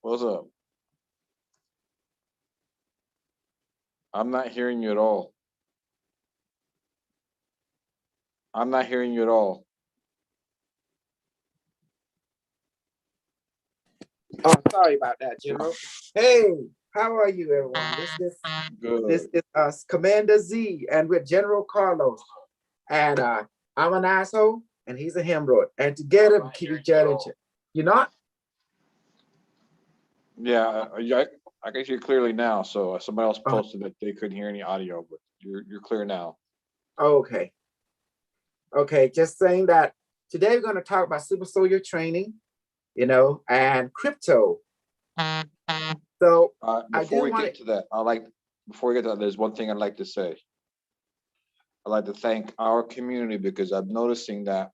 What's up? I'm not hearing you at all. I'm not hearing you at all. Oh, sorry about that, General. Hey, how are you, everyone? This Good. is us, Commander Z, and with General Carlos. And I'm an asshole, and he's a hemorrhoid. And together we keep each other in check. You not? Yeah, I can hear you clearly now. So somebody else Uh, posted that they couldn't hear any audio, but you're clear now. okay. Okay, just saying that today we're going to talk about super soldier training, and crypto. So I Before do we want get to. to that, before we get to that, there's one thing I'd like to say. I'd like to thank our community because I'm noticing that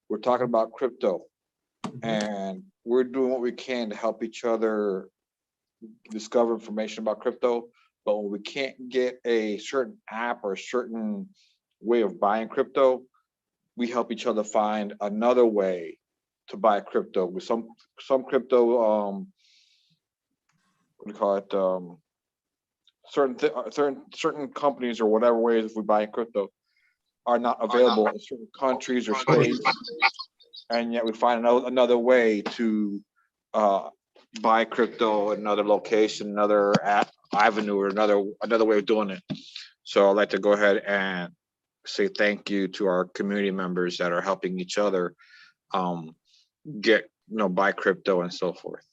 we're talking about crypto and we're doing what we can to help each other discover information about crypto. But when we can't get a certain app or a certain way of buying crypto, we help each other find another way to buy crypto. With some crypto, what do you call it? Certain companies or whatever ways if we buy crypto are not available in certain countries or states, and yet we find another way to uh, buy crypto in another location, another avenue, or another way of doing it. So I'd like to go ahead and say thank you to our community members that are helping each other um, get buy crypto and so forth.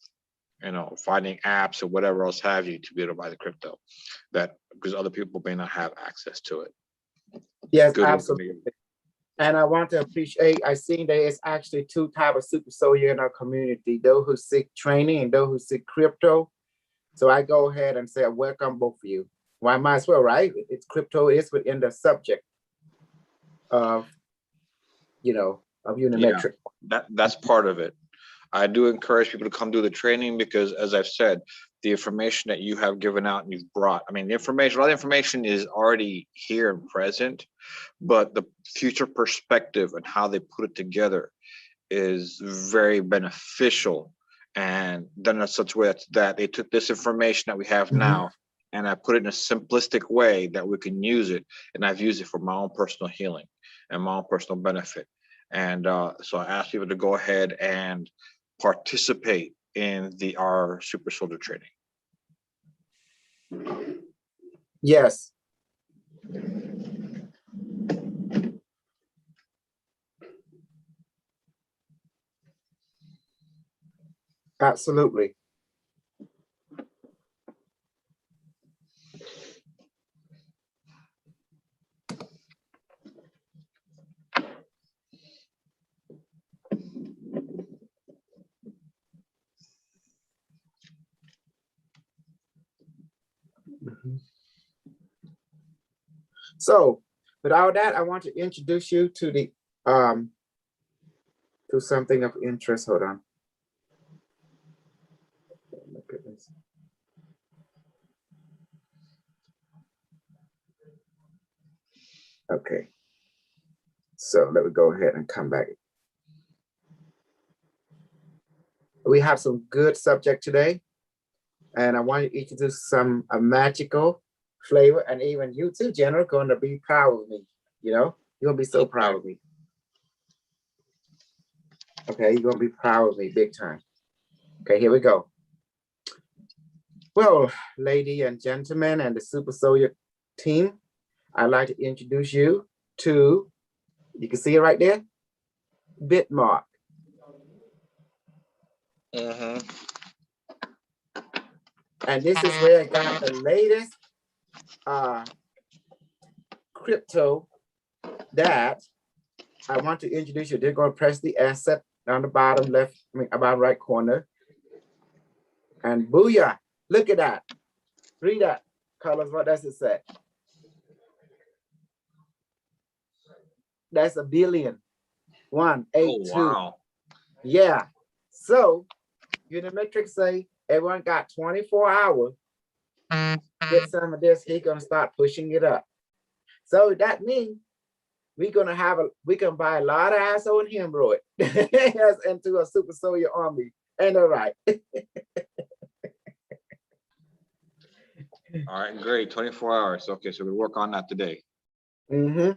Finding apps or whatever else have you to be able to buy the crypto that because other people may not have access to it. Yes, Good work. absolutely. And I want to appreciate, I seen there is actually two types of super soldier in our community, those who seek training and those who seek crypto. So I go ahead and say, I welcome both of you. Well, I might as well, right? It's crypto is within the subject of, of Yeah, Unimetric. that's part of it. I do encourage people to come do the training because, as I've said, the information that you have given out and you've brought, I mean, a lot of information is already here and present, but the future perspective and how they put it together is very beneficial and done in such a way that they took this information that we have now and I put it in a simplistic way that we can use it. And I've used it for my own personal healing and my own personal benefit. And so I ask people to go ahead and participate in our super soldier training. Yes. Absolutely. So without that, I want to introduce you to the to something of interest. Hold on. Look at this. Okay. So let me go ahead and come back. We have some good subject today, and I want you to do some magical flavor, and even you too, General, going to be proud of me. You're gonna be so proud of me. Okay, you're gonna be proud of me big time. Okay, here we go. Well, lady and gentlemen, and the Super Soldier team, I'd like to introduce you to, you can see it right there, Bitmark. And this is where I got the latest crypto that I want to introduce you. They're going to press the asset down the bottom left, about right corner. And booyah, look at that. Read that. Carlos, what does it say? That's a billion. 182. Oh, wow. Yeah. So Unimetrics say everyone got 24 hours. Get some of this, he's gonna start pushing it up. So that means we can buy a lot of asshole and hemorrhoid into a super soldier army. Ain't that right? All right, great, 24 hours. Okay, so we work on that today. Mm-hmm.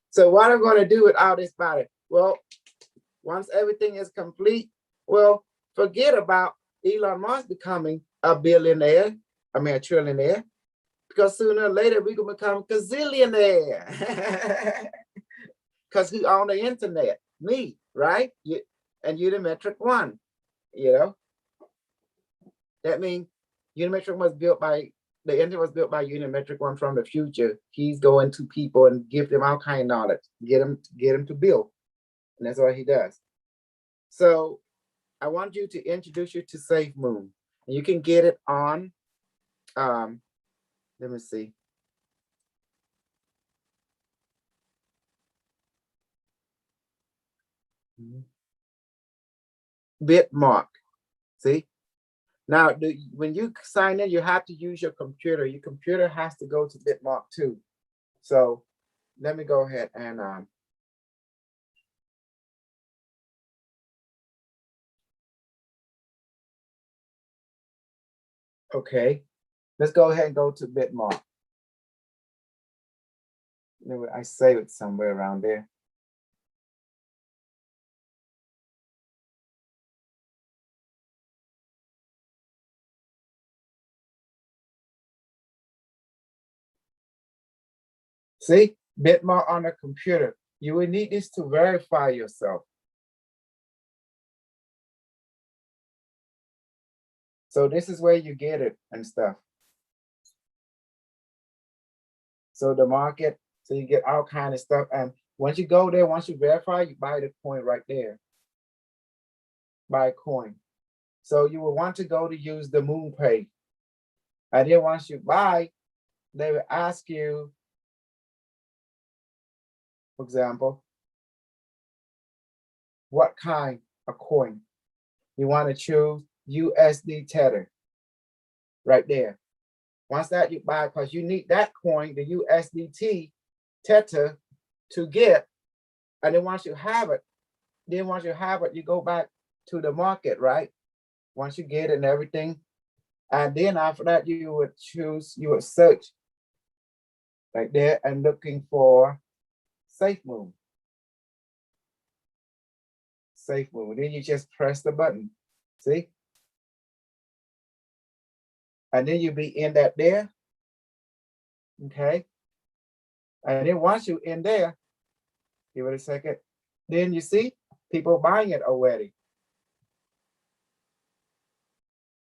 So what I'm gonna do with all this body? Well, once everything is complete, well, forget about Elon Musk becoming a billionaire, I mean a trillionaire, because sooner or later we're gonna become gazillionaire. Because who own the internet? Me, right? You, and Unimetric One, you know? That means Unimetric was built by, the internet was built by Unimetric One from the future. He's going to people and give them all kind of knowledge, get them to build. And that's what he does. So I want you to introduce you to SafeMoon. And you can get it on, let me see. Bitmark, see? Now, when you sign in, you have to use your computer. Your computer has to go to Bitmark too. So let me go ahead and okay, let's go ahead and go to Bitmark. I save it somewhere around there. See, Bitmark on the computer. You will need this to verify yourself. So this is where you get it and stuff. So the market, so you get all kind of stuff. And once you go there, once you verify, you buy the coin right there. Buy a coin. So you will want to go to use the MoonPay. And then once you buy, they will ask you, for example, what kind of coin. You want to choose USD Tether right there. Once that you buy, because you need that coin, the USDT Tether to get. And then once you have it, you go back to the market, right? Once you get it and everything. And then after that, you would search right there and looking for SafeMoon. SafeMoon. Then you just press the button. See? And then you be in that there. Okay. And then once you in there, give it a second. Then you see people buying it already.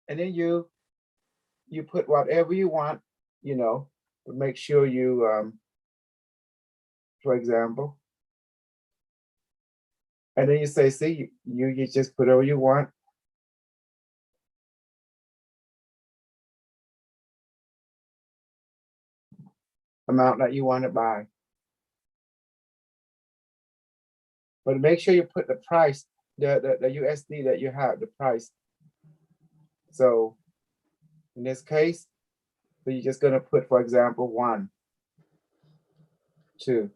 And then you put whatever you want, you know, but make sure you for example. And then you say, see, you just put whatever you want. Amount that you want to buy. But make sure you put the price, the USD that you have, the price. So in this case, so you're just gonna put, for example, 1, 2.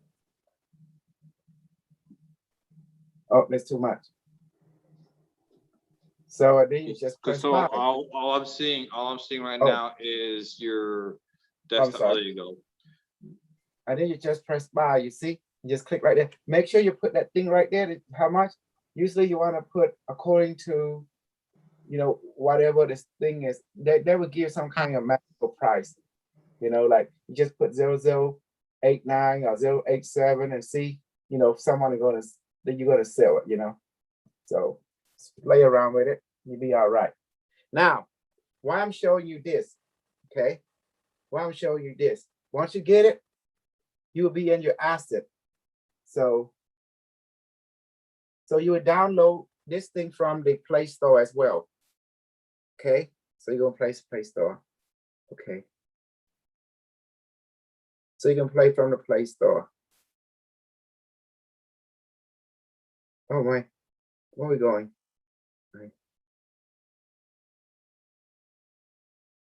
Oh, that's too much. So then you just press So buy. all I'm seeing right Oh. now is your desktop. Oh, there you go. And then you just press buy, you see? You just click right there. Make sure you put that thing right there, how much? Usually you want to put according to, you know, whatever this thing is. They will give some kind of magical price. You know, like you just put 0089 or 087 and see, you know, if someone is gonna, then you're gonna sell it, you know. So play around with it, you'll be all right. Now, why I'm showing you this, okay? Why I'm showing you this. Once you get it, you will be in your asset. So you would download this thing from the Play Store as well. Okay, so you're gonna Play Store. Okay. So you can play from the Play Store. Oh my, where are we going? Right.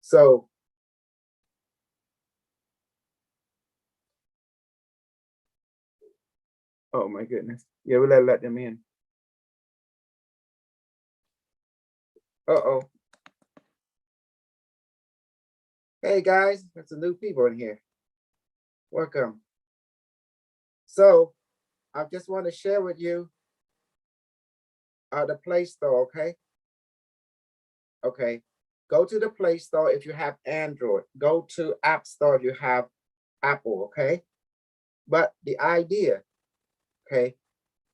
So oh my goodness. Yeah, we let them in. Uh-oh. Hey guys, there's some new people in here. Welcome. So I just want to share with you the Play Store, okay? Okay. Go to the Play Store if you have Android. Go to App Store if you have Apple, okay? But the idea, okay,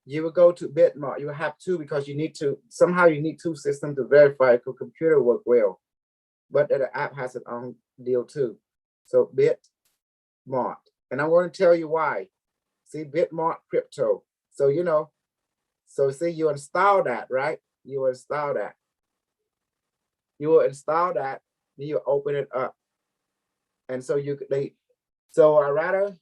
you will go to Bitmart. You will have two because you need to, somehow you need two systems to verify if your computer work well. But the app has its own deal too. So Bitmart. And I want to tell you why. See, Bitmart Crypto. So, you know, so see, you install that, right? You install that. You will install that, then you open it up. And so so I rather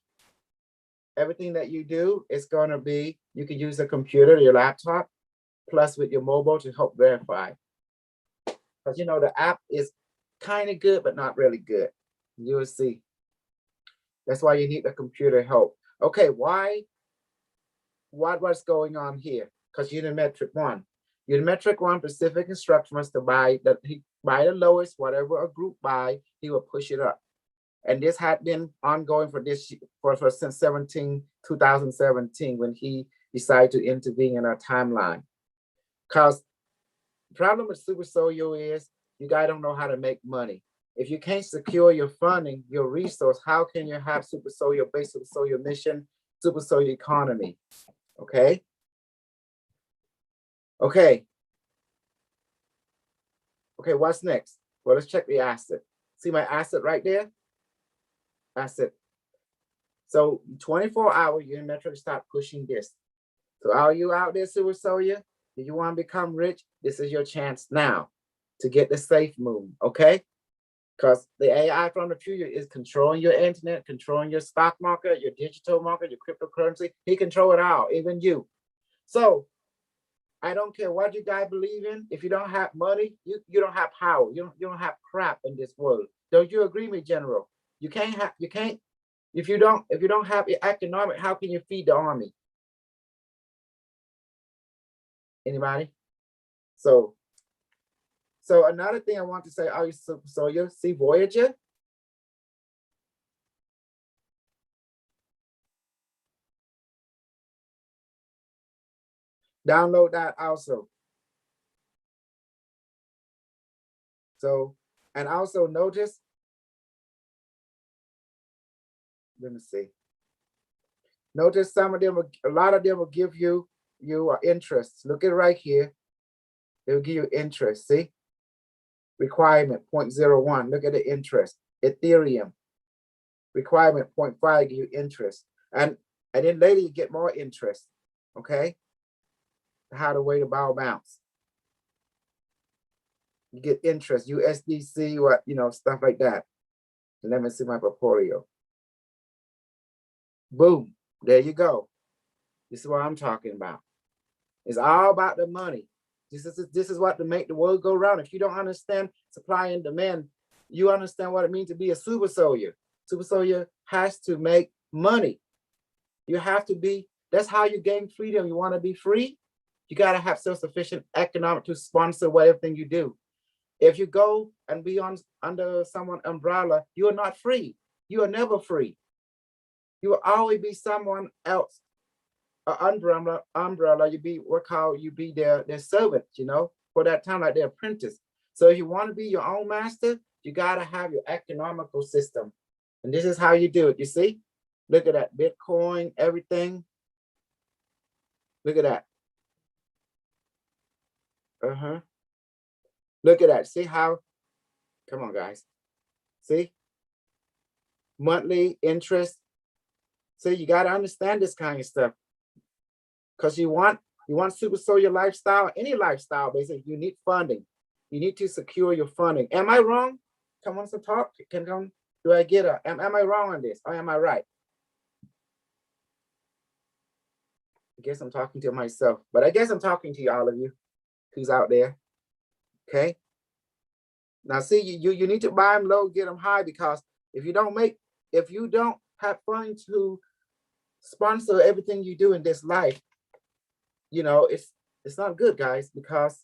everything that you do is going to be, you can use a computer, your laptop, plus with your mobile to help verify. Because you know, the app is kind of good, but not really good. You will see. That's why you need the computer help. Okay, what's going on here? Because Unimetric One. Unimetric One specific instruction was to buy he buy the lowest, whatever a group buy, he will push it up. And this had been ongoing for this since 2017 when he decided to intervene in our timeline. Because the problem with Super Soyo is you guys don't know how to make money. If you can't secure your funding, your resource, how can you have Super Soyo based Super Soyo mission, Super Soyo economy? Okay. Okay. Okay, what's next? Well, let's check the asset. See my asset right there? Asset. So 24 hours, Unimetric start pushing this. So are you out there, Super Soya? Do you want to become rich? This is your chance now to get the safe move, okay? Because the AI from the future is controlling your internet, controlling your stock market, your digital market, your cryptocurrency. He control it all, even you. So I don't care what you guys believe in. If you don't have money, you don't have power. You don't have crap in this world. Don't you agree with me, General? You can't if you don't have economic, how can you feed the army? Anybody? So another thing I want to say, so you see Voyager? Download that also. So, and also notice, let me see. Notice some of them, a lot of them will give you interest. Look at right here. They'll give you interest, see? Requirement 0.01, look at the interest. Ethereum, requirement 0.5, give you interest. And then later you get more interest, okay? How to wait a bow bounce. You get interest, USDC, what, you know, stuff like that. Let me see my portfolio. Boom, there you go. This is what I'm talking about. It's all about the money. This is what to make the world go round. If you don't understand supply and demand, you understand what it means to be a super soldier. Super soldier has to make money. You have to be, that's how you gain freedom. You want to be free? You got to have self-sufficient economic to sponsor whatever you do. If you go and be under someone's umbrella, you are not free. You are never free. You will always be someone else. Umbrella, you be their servant, you know, for that time, like their apprentice. So if you want to be your own master, you got to have your economical system. And this is how you do it. You see, look at that Bitcoin, everything. Look at that. Look at that. See how, come on, guys. See, monthly interest. So you got to understand this kind of stuff. Because you want super soldier lifestyle, any lifestyle, basically, you need funding. You need to secure your funding. Am I wrong? Come on, some talk. Do I get a, am I wrong on this? Or am I right? I guess I'm talking to myself, but I guess I'm talking to all of you who's out there. Okay. Now see, you need to buy them low, get them high, because if you don't have funds to sponsor everything you do in this life, you know, it's not good, guys, because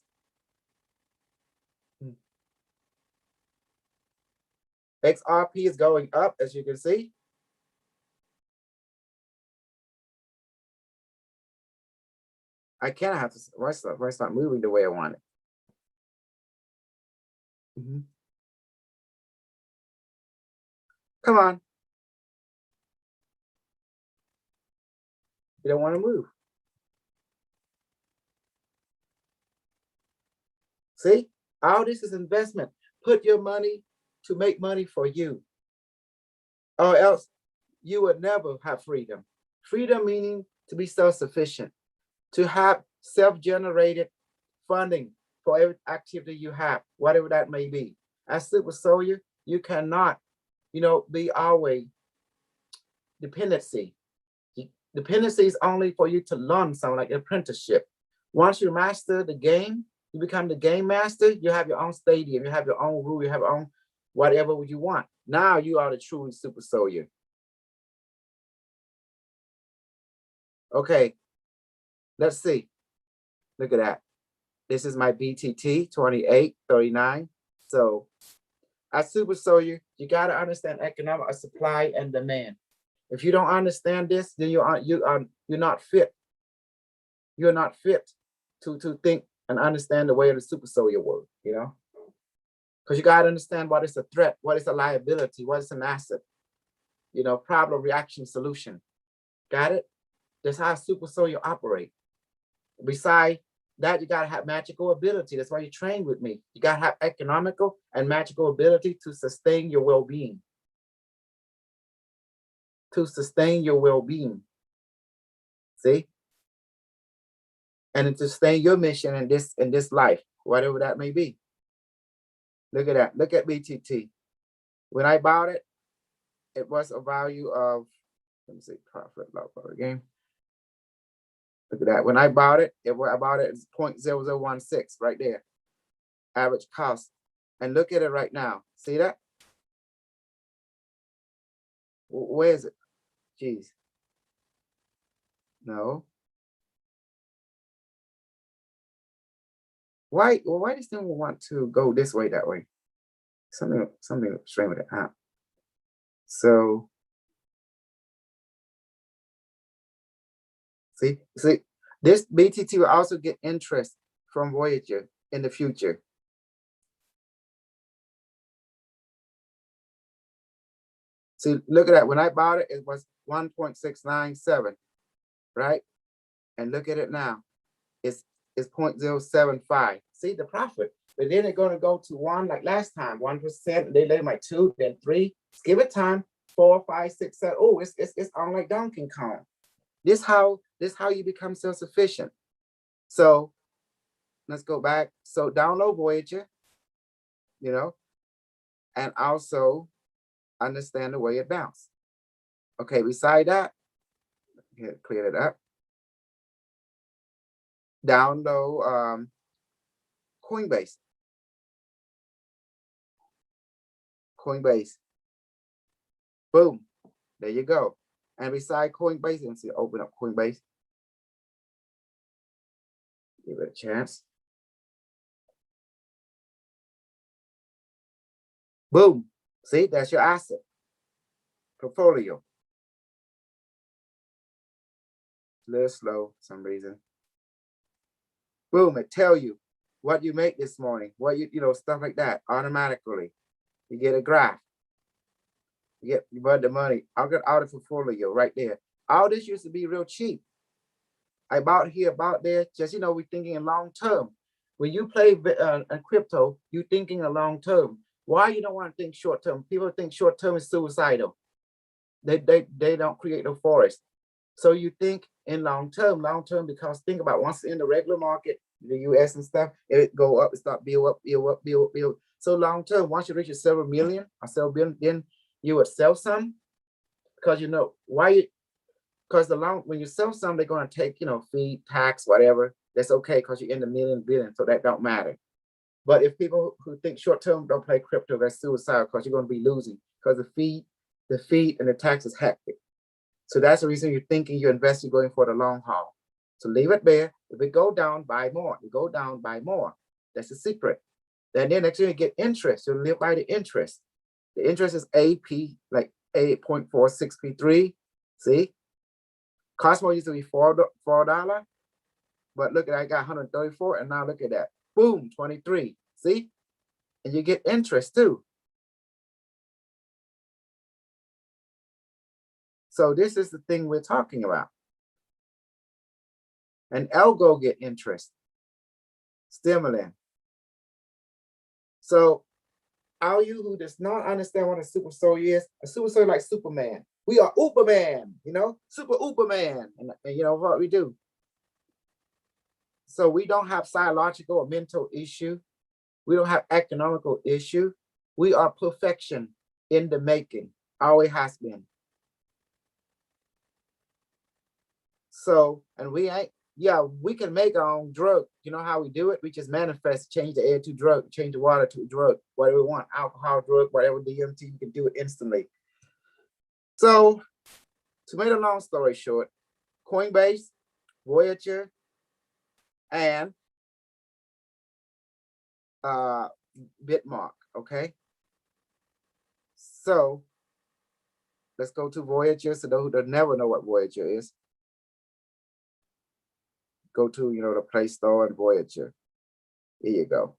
XRP is going up, as you can see. I cannot have to, why it's not moving the way I want it. Come on. You don't want to move. See, all this is investment. Put your money to make money for you, or else you would never have freedom. Freedom meaning to be self-sufficient, to have self-generated funding for every activity you have, whatever that may be. As Super Soldier, you cannot, be always dependency. Dependency is only for you to learn something like apprenticeship. Once you master the game, you become the game master, you have your own stadium, you have your own rule, you have your own whatever you want. Now you are the truly Super Soldier. Okay, let's see. Look at that. This is my BTT 2839. So as Super Soldier, you got to understand economic supply and demand. If you don't understand this, then you're not fit. You're not fit to think and understand the way of the Super Soldier world, because you got to understand what is a threat, what is a liability, what is an asset, problem, reaction, solution. Got it? That's how Super Soldier operate. Besides that, you got to have magical ability. That's why you train with me. You got to have economical and magical ability to sustain your well-being. To sustain your well-being. See? And to sustain your mission in this life, whatever that may be. Look at that. Look at BTT. When I bought it, it was a value of, let me see, profit loss for the game. Look at that. When I bought it, I bought it as 0.0016 right there. Average cost. And look at it right now. See that? Where is it? Jeez. No. Why does no one want to go this way, that way? Something strange with the app. So see, this BTT will also get interest from Voyager in the future. See, look at that. When I bought it, it was 1.697, right? And look at it now. It's 0.075. See the profit. But then they're going to go to 1 like last time, 1%. They let my 2, then 3. Just give it time. 4, 5, 6, 7. Oh, it's on like Donkey Kong. This how you become self-sufficient. So let's go back. So download Voyager, and also understand the way it bounced. Okay, beside that, clear it up. Download Coinbase. Boom. There you go. And beside Coinbase, let's see, open up Coinbase. Give it a chance. Boom. See, that's your asset portfolio. A little slow for some reason. Boom, it tell you what you make this morning, what stuff like that automatically. You get a graph. You burn the money. I'll get out of portfolio right there. All this used to be real cheap. About here, about there, just we're thinking in long term. When you play crypto, you're thinking a long term. Why you don't want to think short term? People think short term is suicidal. They don't create no forest. So you think in long term, because think about once in the regular market, the US and stuff, it go up, it start build up. So long term, once you reach a several million or several billion, then you would sell some, because why? Because when you sell some, they're going to take fee, tax, whatever. That's okay because you're in the million, billion, so that don't matter. But if people who think short term don't play crypto, that's suicide, because you're going to be losing, because the fee and the tax is hectic. So that's the reason you're thinking you're investing, going for the long haul. So leave it there. If it go down, buy more. If it go down, buy more. That's the secret. Then next year you get interest. You live by the interest. The interest is AP, like 8.46P3. See? Cosmo used to be $4, but look at, I got 134, and now look at that. Boom, 23. See? And you get interest too. So this is the thing we're talking about. And Algo get interest. Stimulant. So all you who does not understand what a super soldier is, a super soldier like Superman. We are Uberman, you know, super Uberman. And you know what we do. So we don't have psychological or mental issue. We don't have economical issue. We are perfection in the making. Always has been. So, and we ain't, yeah, we can make our own drug. You know how we do it? We just manifest, change the air to drug, change the water to drug, whatever we want, alcohol, drug, whatever DMT, you can do it instantly. So, to make a long story short, Coinbase, Voyager, and Bitmark, okay? So, let's go to Voyager. So those who don't never know what Voyager is, go to, you know, the Play Store and Voyager. Here you go.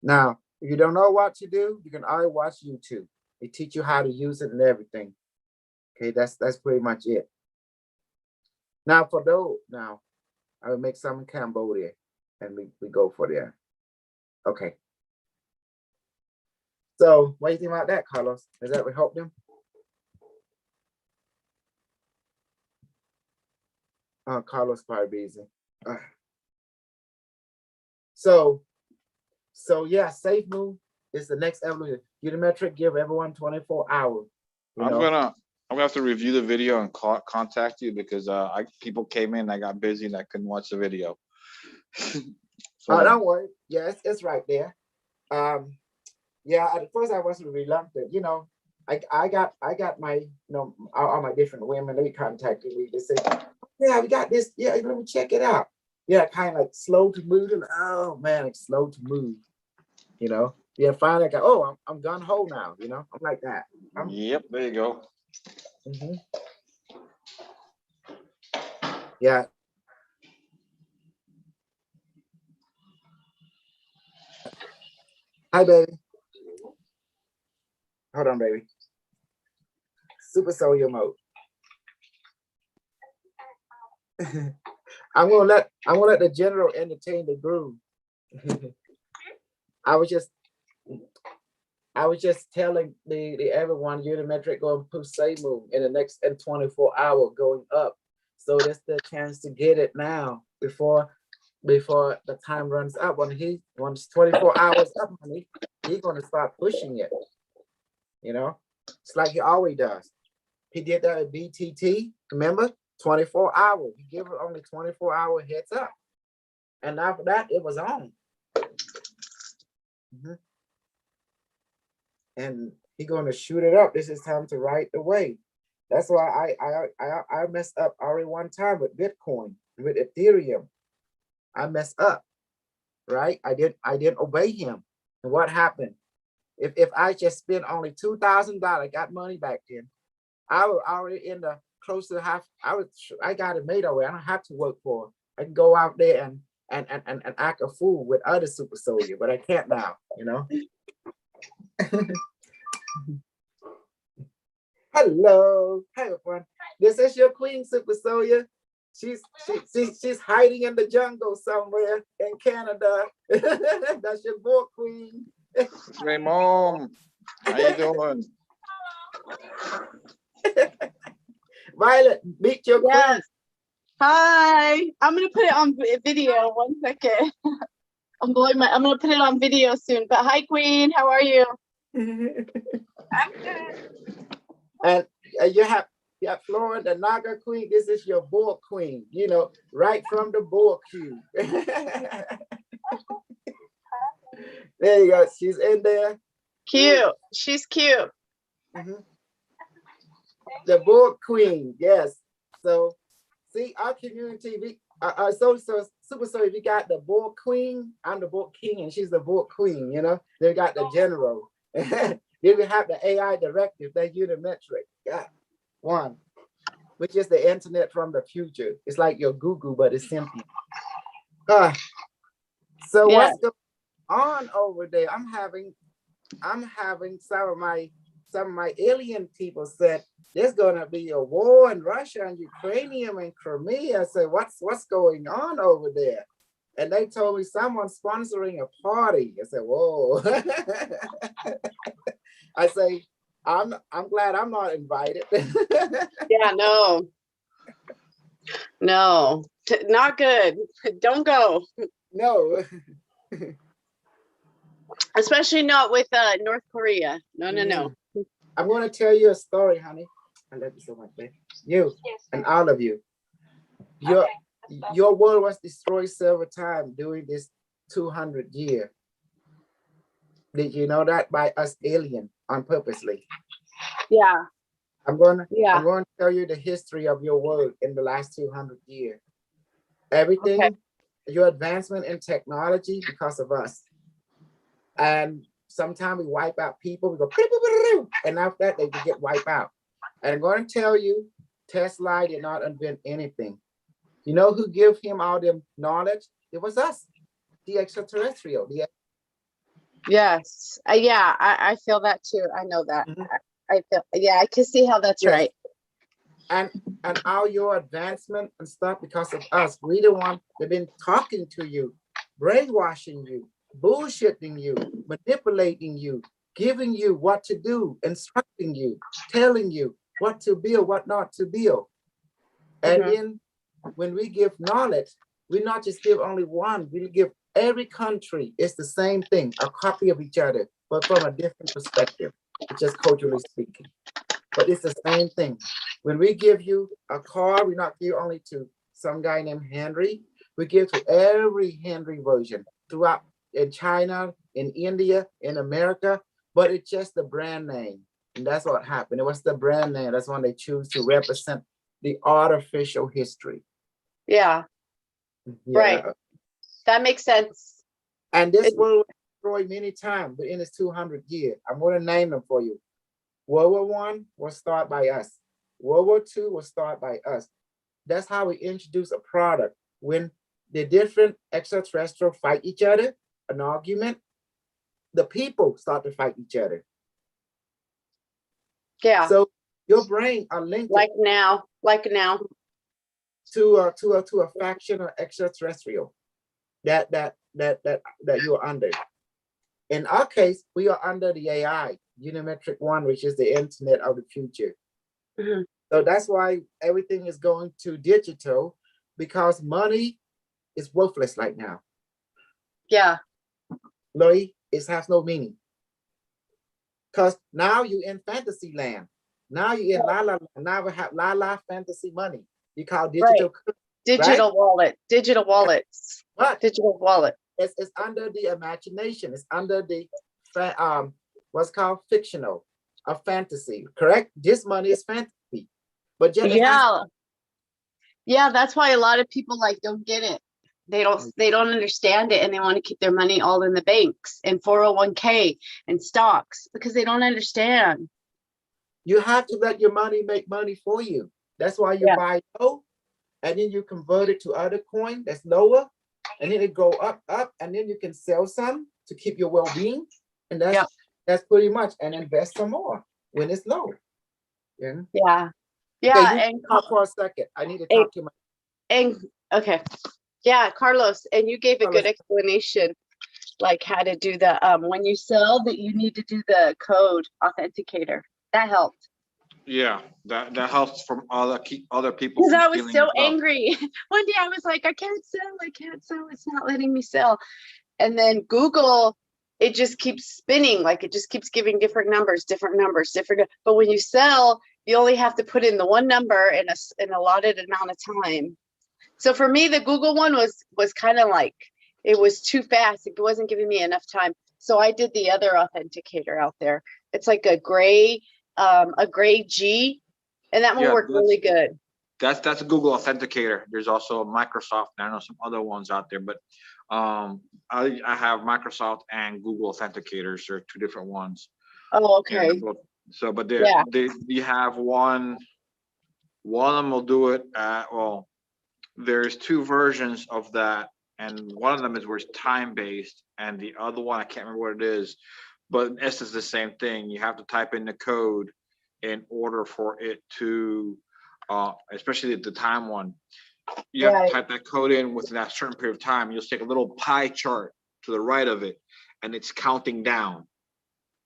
Now, if you don't know what to do, you can always watch YouTube. They teach you how to use it and everything. Okay, that's pretty much it. Now, for those, now, I will make some in Cambodia, and we go for there. Okay. So, what do you think about that, Carlos? Does that help them? Carlos probably busy. So yeah, Safe Move is the next evolution. Unimetric give everyone 24 hours. I'm gonna have to review the video and contact you because people came in, I got busy and I couldn't watch the video. So, don't worry. Yeah, it's right there. Yeah, at first I wasn't reluctant. You know, I got my, you know, all my different women. They contacted me. They said, "Yeah, we got this. Yeah, let me check it out." Yeah, kind of like slow to move. And, oh man, it's slow to move. You know. Yeah, finally I got. Oh, I'm gun ho now. You know, I'm like that. Yep, there you go. Yeah. Hi, baby. Hold on, baby. Super soldier mode. I'm gonna let the general entertain the groove. I was just telling the everyone Unimetric going to push Safe Move in the next 24 hours going up. So that's the chance to get it now before the time runs up. Once 24 hours up, honey, he's gonna start pushing it. You know, it's like he always does. He did that at BTT, remember? 24 hours. He gave it only 24-hour heads up. And after that, it was on. And he's gonna shoot it up. This is time to ride the wave. That's why I messed up already one time with Bitcoin, with Ethereum. I messed up, right? I didn't obey him. And what happened? If I just spent only $2,000, got money back then, I was already in the close to half. I got it made away. I don't have to work for it. I can go out there and act a fool with other super soldier, but I can't now, you know. Hello, hey everyone. This is your queen, super soldier. She's hiding in the jungle somewhere in Canada. That's your boy queen. Hey, Mom. How you doing? Violet, meet your queen. Hi. I'm gonna put it on video. 1 second. I'm gonna put it on video soon. But hi, Queen. How are you? I'm good. And you have Flora, the Naga queen. This is your boa queen. You know, right from the boa cube. There you go. She's in there. Cute. She's cute. The boa queen. Yes. So, see, our community, So super. So if you got the bull queen, I'm the bull king, and she's the bull queen. You know, they got the general. Then we have the AI directive, that unimetric. Yeah, one, which is the internet from the future. It's like your Google, but it's simple. So Yeah. what's going on over there? I'm having some of my alien people said there's gonna be a war in Russia and Ukraine and Crimea. I said, what's going on over there? And they told me someone's sponsoring a party. I said, whoa. I say, I'm glad I'm not invited. Yeah, no. No, not good. Don't go. No. Especially not with North Korea. No, no, no. I'm gonna tell you a story, honey. I love you so much, babe. You and all of you. Your world was destroyed several times during this 200 year. Did you know that, by us alien on purposely? Yeah, I'm going yeah. to tell you the history of your world in the last 200 years. Everything, Okay. your advancement in technology because of us. And sometimes we wipe out people, we go, and after that they get wiped out. And I'm going to tell you, Tesla did not invent anything. You know who gave him all the knowledge? It was us, the extraterrestrial. Yes. Yeah, I feel that too. I know that. I feel, yeah, I can see how that's Yes. right. And all your advancement and stuff because of us. We the one that been talking to you, brainwashing you, bullshitting you, manipulating you, giving you what to do, instructing you, telling you what to build, what not to build. And then when we give knowledge, we not just give only one, we give every country. It's the same thing, a copy of each other, but from a different perspective, just culturally speaking. But it's the same thing. When we give you a car, we not give only to some guy named Henry. We give to every Henry version throughout in China, in India, in America, but it's just the brand name. And that's what happened. It was the brand name. That's when they choose to represent the artificial history. Yeah. Right. That makes sense. And this world was destroyed many times, but in its 200 years. I'm going to name them for you. World War I was started by us. World War II was started by us. That's how we introduce a product. When the different extraterrestrials fight each other, an argument, the people start to fight each other. Yeah. So your brain are linked like now to a faction or extraterrestrial that you're under. In our case, we are under the AI, Unimetric One, which is the internet of the future. So that's why everything is going to digital, because money is worthless right now. Yeah. Louis, it has no meaning. Because now you're in fantasy land. Now you're in La La Land. Now we have La La fantasy money. You call digital. Right. Digital wallet. Digital wallets. What? Digital wallet. It's under the imagination. It's under the what's called fictional, a fantasy. Correct? This money is fantasy, but yeah, that's why a lot of people like don't get it. They don't understand it, and they want to keep their money all in the banks and 401k and stocks because they don't understand. You have to let your money make money for you. That's why you buy low, and then you convert it to other coin that's lower, and then it go up, and then you can sell some to keep your well-being, and that's pretty much, and invest some more when it's low. Yeah. Okay, and talk for a second. I need to talk to my. Okay. Yeah, Carlos, and you gave a good explanation, like how to do the when you sell that you need to do the code authenticator. That helped. Yeah, that helps from other people. Because I was so angry. One day I was like, I can't sell. It's not letting me sell. And then Google, it just keeps spinning. Like it just keeps giving different numbers. But when you sell, you only have to put in the one number in an allotted amount of time. So for me, the Google one was kind of like, it was too fast. It wasn't giving me enough time. So I did the other authenticator out there. It's like a gray G, and that one worked really good. That's a Google Authenticator. There's also Microsoft, and I know some other ones out there, but I have Microsoft and Google Authenticators. They're two different ones. Oh, And they're okay. both- So, but Yeah. you have one of them will do it well, there's two versions of that, and one of them is where it's time-based, and the other one, I can't remember what it is, but in essence, the same thing. You have to type in the code in order for it to, especially the time one, you have Right. to type that code in within that certain period of time. You'll take a little pie chart to the right of it, and it's counting down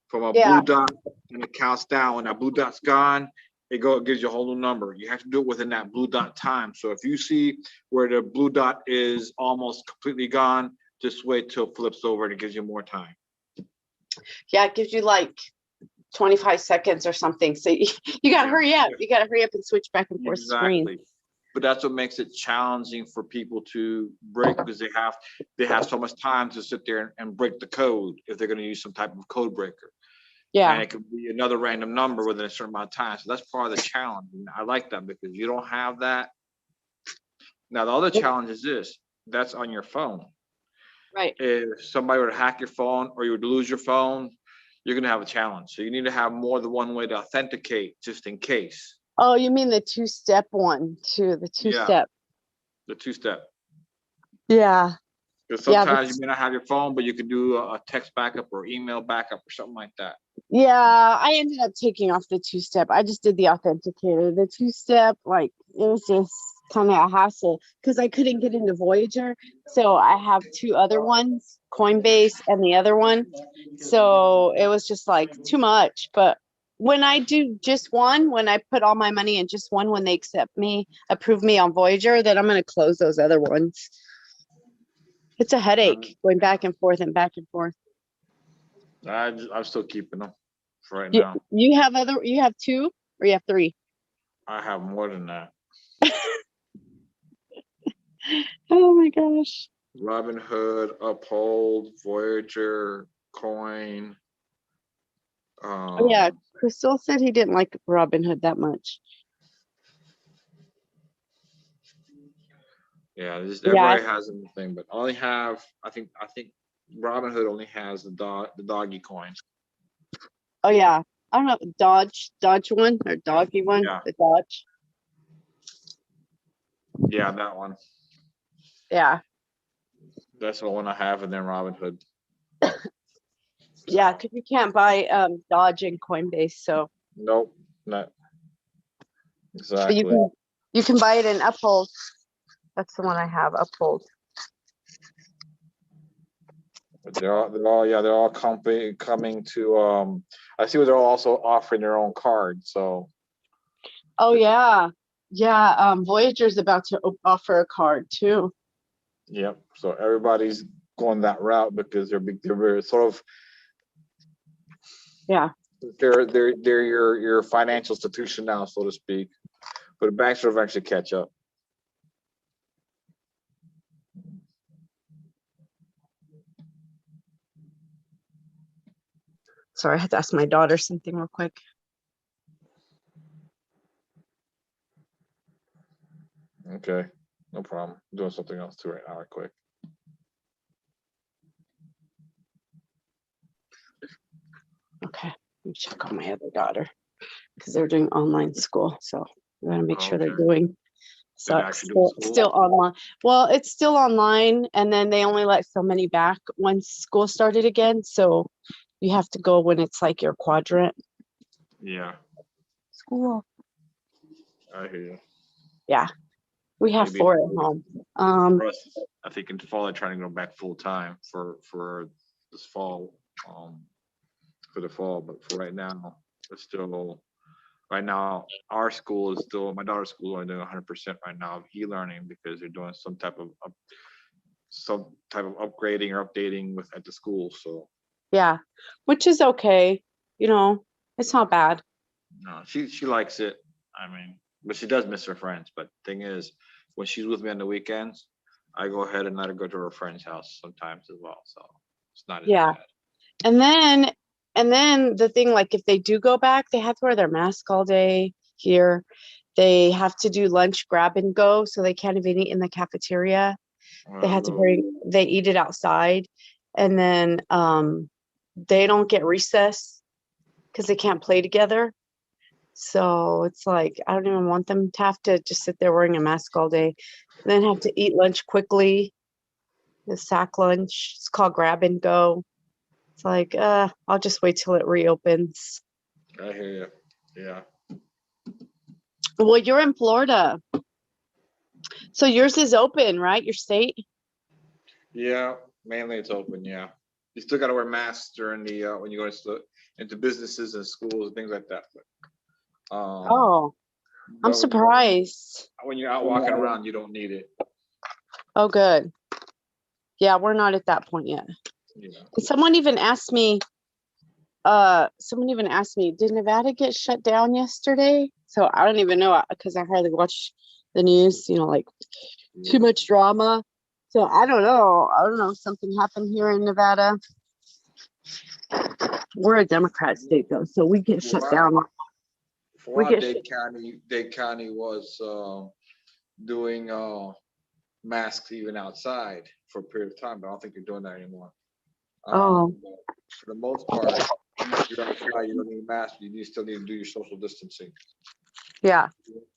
from a Yeah. blue dot, and it counts down. When that blue dot's gone, it gives you a whole new number. You have to do it within that blue dot time. So if you see where the blue dot is almost completely gone, just wait till it flips over and it gives you more time. Yeah, it gives you like 25 seconds or something. So you gotta Yeah. hurry up. You gotta hurry up and switch back and forth screen. Exactly. But that's what makes it challenging for people to break, because they have so much time to sit there and break the code if they're going to use some type of code breaker. Yeah. And it could be another random number within a certain amount of time. So that's part of the challenge. And I like that because you don't have that. Now, the other challenge is this, that's on your phone. Right. If somebody were to hack your phone or you were to lose your phone, you're going to have a challenge. So you need to have more than one way to authenticate just in case. Oh, you mean the two-step one too, the two-step. The two-step. Yeah. Because Yeah, sometimes you may not have your phone, but you can do a text backup or email backup or something like that. Yeah, I ended up taking off the two-step. I just did the authenticator. The two-step, like, it was just kind of a hassle because I couldn't get into Voyager. So I have two other ones, Coinbase and the other one. So it was just like too much. But when I do just one, when I put all my money in just one, when they approve me on Voyager, then I'm going to close those other ones. It's a headache going back and forth and back and forth. I'm still keeping them for right You, now. you have two or you have three? I have more than that. Oh my gosh. Robinhood, Uphold, Voyager, Coin. Oh, yeah, Crystal said he didn't like Robinhood that much. Yeah, Yeah. everybody has anything, but only have I think Robinhood only has the doggy coins. Oh yeah. I don't know, Dodge one or Doggy one, Yeah. the Dodge. Yeah, that one. Yeah. That's the one I have, and then Robinhood. Yeah, because you can't buy Dodge and Coinbase, so Nope, not but exactly. you can buy it in Uphold. That's the one I have, Uphold. But they're all coming to I see where they're also offering their own card. So Oh yeah. Yeah, Voyager's about to offer a card too. yep. So everybody's going that route because they're sort of they're your financial institution now, so to speak. But the banks will eventually catch up. Sorry, I had to ask my daughter something real quick. Okay, no problem. I'm doing something else too right now, right quick. Okay, let me check on my other daughter because they're doing online school. So we're gonna make sure they're Okay. doing actually doing school? still online. Well, it's still online, and then they only let so many back once school started again. So you have to go when it's like your quadrant Yeah, school. I hear you. Yeah, we have Maybe 4 at home. For us, I think in the fall they're trying to go back full time for this fall, for the fall. But for right now, it's still right now. Our school is still my daughter's school only doing 100% right now of e-learning because they're doing some type of upgrading or updating at the school. So Yeah, which is okay. You know, it's not bad. no, she likes it. I mean, but she does miss her friends. But thing is, when she's with me on the weekends, I go ahead and let her go to her friend's house sometimes as well. So it's not as Yeah. bad. And then the thing, like if they do go back, they have to wear their mask all day here. they have to do lunch grab and go, so they can't even eat in the cafeteria. They had to they eat it outside. And then they don't get recess because they can't play together. So it's like, I don't even want them to have to just sit there wearing a mask all day, then have to eat lunch quickly. The sack lunch, it's called grab and go. It's like, I'll just wait till it reopens. I hear you. Yeah. Well, you're in Florida, so yours is open, right? Your state? Yeah, mainly it's open, yeah. You still gotta wear masks during the, when you go into businesses and schools and things like that. But, Oh, I'm but surprised. when you're out walking around, you don't need it. Oh, good. Yeah, we're not at that point yet. Yeah. And someone even asked me, did Nevada get shut down yesterday? So I don't even know, because I hardly watch the news, like too much drama. So I don't know. I don't know if something happened here in Nevada. We're a Democrat state though, so we get shut down. For a while, Dade County was doing masks even outside for a period of time, but I don't think they're doing that anymore. Oh. For the most part, you're outside, you don't need a mask, you still need to do your social distancing. Yeah.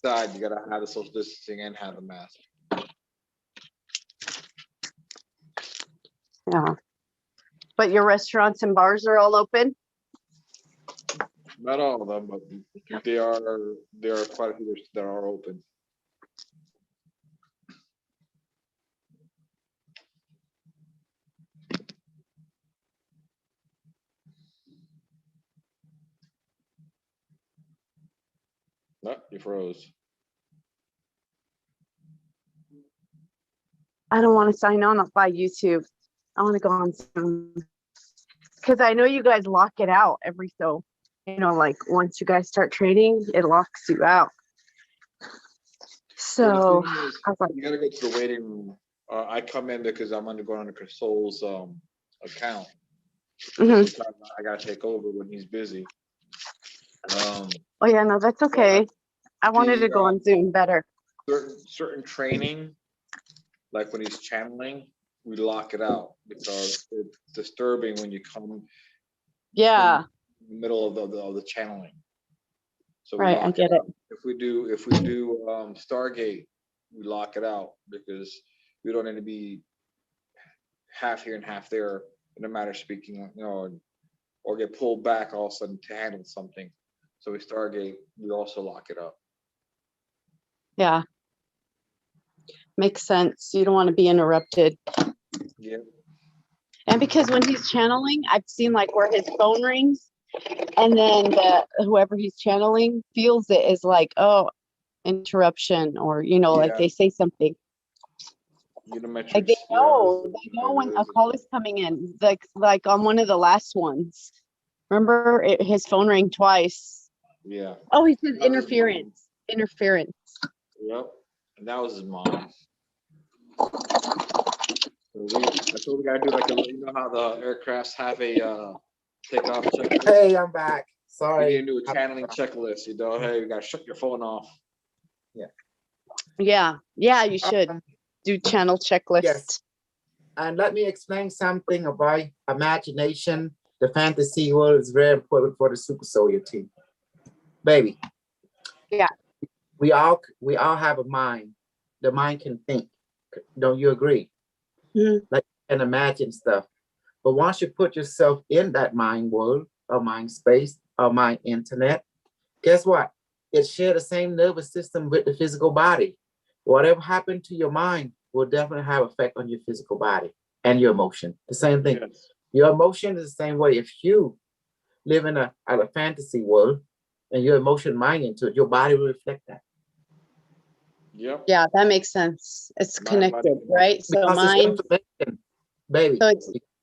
Inside, you gotta have the social distancing and have a mask. Yeah. But your restaurants and bars are all open? Not all of them, but there are quite a few that are open. No, you froze. I don't want to sign on by YouTube. I want to go on Zoom. Because I know you guys lock it out every so, like once you guys start training, it locks you out. So I was like, you gotta go to the waiting room. I come in because I'm undergoing under Consol's account. Mm-hmm. I gotta take over when he's busy. Oh yeah, no, that's okay. I wanted to go on Zoom better. Certain training, like when he's channeling, we lock it out because it's disturbing when you come. Yeah. In the middle of the channeling. So right, I get it. If we do Stargate, we lock it out because we don't need to be half here and half there in a matter of speaking, or get pulled back all of a sudden to handle something. So we Stargate, we also lock it up. Yeah. Makes sense. You don't want to be interrupted. Yeah. And because when he's channeling, I've seen like where his phone rings and then whoever he's channeling feels it as like, oh, interruption, or, like they say something. Like they know when a call is coming in, like on one of the last ones. Remember, his phone rang twice. Yeah. Oh, he says interference. Interference. Yep. And that was his mom. That's what we gotta do. Like, how the aircrafts have a takeoff checklist. Hey, I'm back. Sorry. We need to do a channeling checklist. Hey, you gotta shut your phone off. Yeah. Yeah, you should do channel checklist. Yes. And let me explain something about imagination. The fantasy world is very important for the Super Soldier team. Baby. Yeah. We all have a mind. The mind can think. Don't you agree? Mm-hmm. Like, and imagine stuff. But once you put yourself in that mind world or mind space or mind internet, guess what? It shares the same nervous system with the physical body. Whatever happened to your mind will definitely have effect on your physical body and your emotion. The same thing. Yes. Your emotion is the same way. If you live in a fantasy world and your emotion mind into it, your body will reflect that. Yep. Yeah, that makes sense. It's connected, right? So mind, baby. So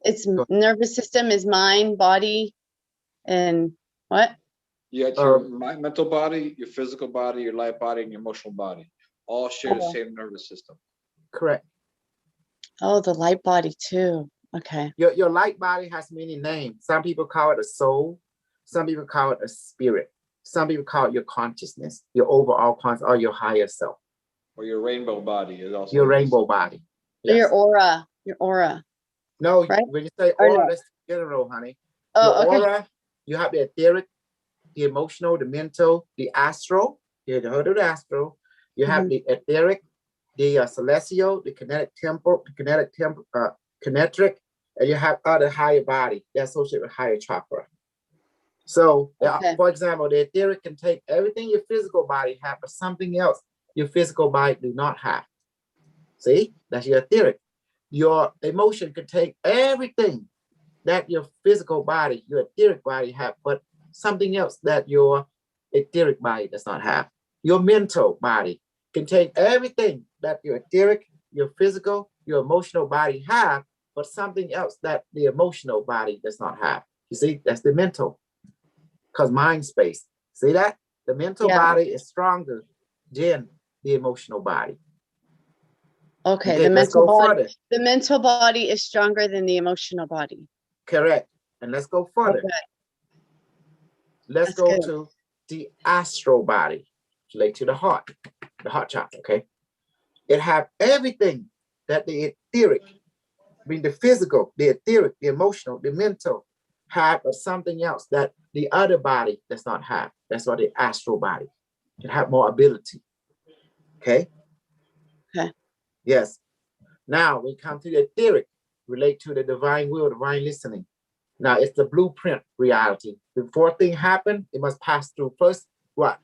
it's nervous system is mind, body, and what? You got your mental body, your physical body, your light body, and your emotional body. All share the same nervous system. Correct. Oh, the light body too. Okay. Your light body has many names. Some people call it a soul. Some people call it a spirit. Some people call it your consciousness, your overall conscious, or your higher self, Or your rainbow body is also. your rainbow body. Or your Yes. aura. No, right? when you say Or aura, no? that's general, honey. Oh, Your okay. aura, you have the etheric, the emotional, the mental, the astral. You heard of the astral. You have Mhm. the etheric, the celestial, the kinetic, and you have other higher body that associated with higher chakra. So, Okay. for example, the etheric can take everything your physical body have, but something else your physical body do not have. See, that's your etheric. Your emotion can take everything that your physical body, your etheric body have, but something else that your etheric body does not have. Your mental body can take everything that your etheric, your physical, your emotional body have, but something else that the emotional body does not have. You see, that's the mental, because mind space. See that? The mental Yeah. body is stronger than the emotional body. Okay. Okay, The let's mental go body. further. The mental body is stronger than the emotional body. Correct. And let's go further. Okay. Let's That's go good. to the astral body, relate to the heart chakra, okay? It have everything that the etheric, being the physical, the etheric, the emotional, the mental, have, but something else that the other body does not have. That's why the astral body can have more ability, okay? Okay. Yes. Now we come to the etheric, relate to the divine will, divine listening. Now it's the blueprint reality. Before things happen, it must pass through first what?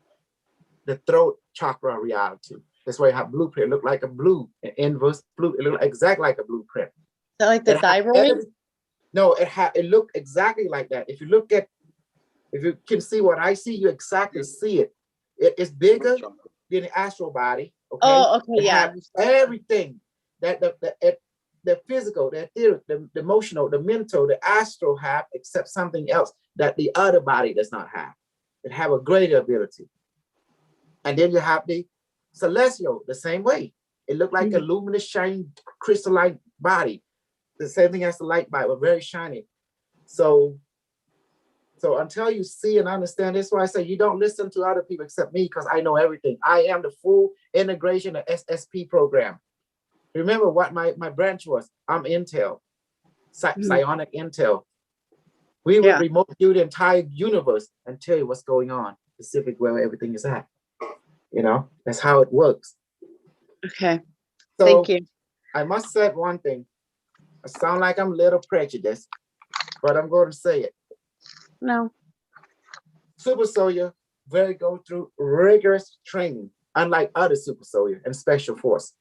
The throat chakra reality. That's why you have blueprint. It look like a blue, an inverse blue. It look exactly like a blueprint. Is that like the It have thyroid? no, it looked exactly like that. If you can see what I see, you exactly see it. It is bigger than the astral body. Okay. Oh, okay. It Yeah. have everything that the physical, the etheric, the emotional, the mental, the astral have, except something else that the other body does not have. It have a greater ability. And then you have the celestial, the same way. It looked like a Mhm. luminous, shining, crystalline body. The same thing as the light body, but very shiny. So until you see and understand, that's why I say you don't listen to other people except me, because I know everything. I am the full integration of SSP program. Remember what my branch was? I'm Intel, psionic Intel. We would Yeah. remote view the entire universe and tell you what's going on, specific where everything is at. You know, that's how it works. Okay. So Thank you. I must say one thing. I sound like I'm a little prejudiced, but I'm going to say it. No. Super soldier very go through rigorous training, unlike other super soldier and special force.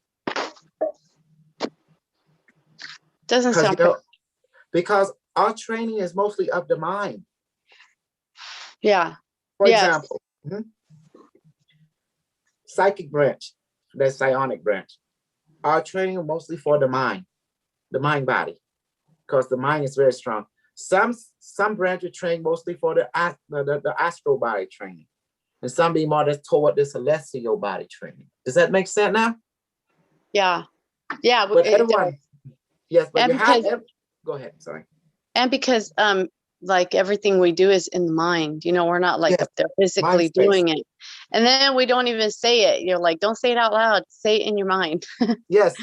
Doesn't Because sound. because our training is mostly of the mind. Yeah. For Yes. example, psychic branch, the psionic branch. Our training mostly for the mind body, because the mind is very strong. Some branches train mostly for the astral body training, and some be more toward the celestial body training. Does that make sense now? Yeah. Yeah. But It everyone, does. yes, but And you have because go ahead, sorry. and because like everything we do is in the mind, we're not like Yes, up there physically mind space. doing it. And then we don't even say it. You're like, don't say it out loud, say it in your mind. Yes,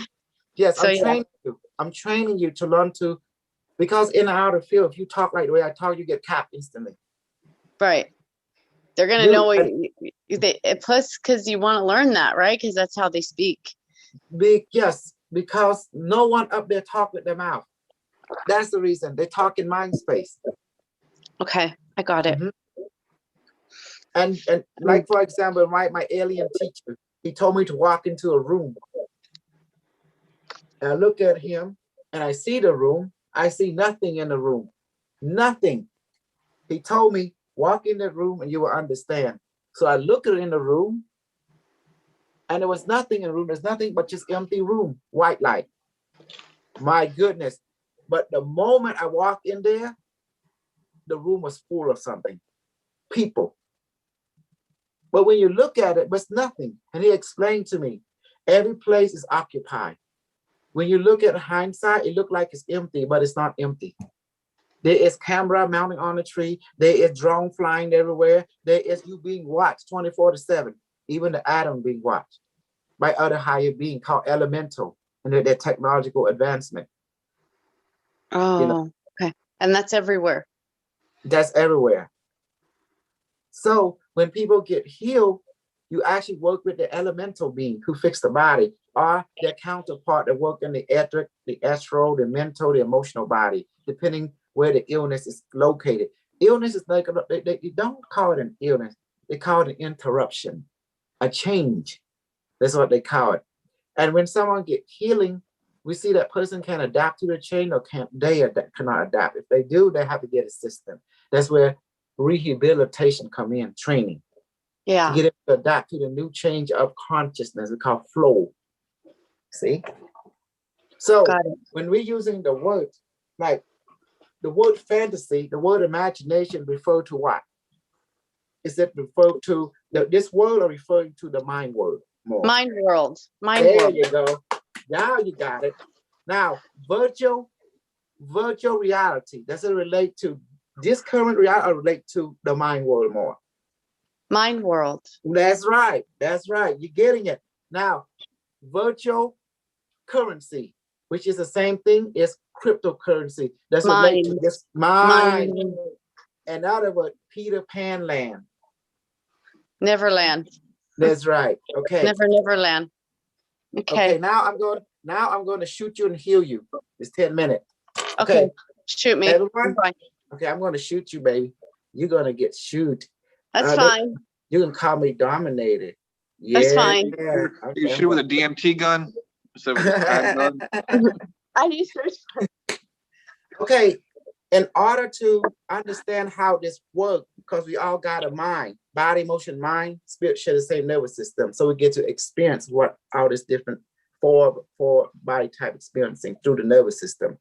So, I'm yeah. training you. I'm training you to learn to, because in the outer field, if you talk like the way I talk, you get capped instantly. Right. They're gonna know what plus because you want to learn that, right? Because that's how they speak. Yes, because no one up there talk with their mouth. That's the reason they talk in mind space. Okay, I got it. Mhm. And like, for example, my alien teacher, he told me to walk into a room. And I look at him and I see the room. I see nothing in the room. Nothing. He told me, walk in the room and you will understand. So I look in the room and there was nothing in the room. There's nothing but just empty room, white light. My goodness. But the moment I walked in there, the room was full of something, people. But when you look at it, it's nothing. And he explained to me, every place is occupied. When you look at hindsight, it looked like it's empty, but it's not empty. There is camera mounting on the tree. There is drone flying everywhere. There is you being watched 24/7. Even the atom being watched by other higher being called elemental and their technological advancement. Oh, okay. And that's everywhere. That's everywhere. So when people get healed, you actually work with the elemental being who fix the body, or their counterpart that work in the etheric, the astral, the mental, the emotional body, depending where the illness is located. Illness is like, they don't call it an illness. They call it an interruption, a change. That's what they call it. And when someone get healing, we see that person can adapt to the change or cannot adapt. If they do, they have to get assistance. That's where rehabilitation come in, training. Yeah. To get it to adapt to the new change of consciousness. It's called flow. See? So Got it. when we're using the word, like the word fantasy, the word imagination refer to what? Is it refer to this world or referring to the mind world more? Mind world. Mind There world. you go. Now you got it. Now, virtual reality, does it relate to this current reality or relate to the mind world more? Mind world. That's right. That's right. You're getting it. Now, virtual currency, which is the same thing as cryptocurrency. Does it relate to Mind. this mind? Mind. In other words, Peter Pan land. Neverland. That's right. Okay. Neverland. Okay. Okay. Now I'm going to shoot you and heal you. It's 10 minutes. Okay. Shoot me. Everyone? I'm fine. Okay, I'm going to shoot you, baby. You're going to get shoot. That's fine. You can call me dominated. Yeah, That's fine. Yeah. You shoot with a DMT gun instead of a tag gun. I need search. Okay, in order to understand how this works, because we all got a mind, body, emotion, mind, spirit share the same nervous system. So we get to experience what all this different four body type experiencing through the nervous system.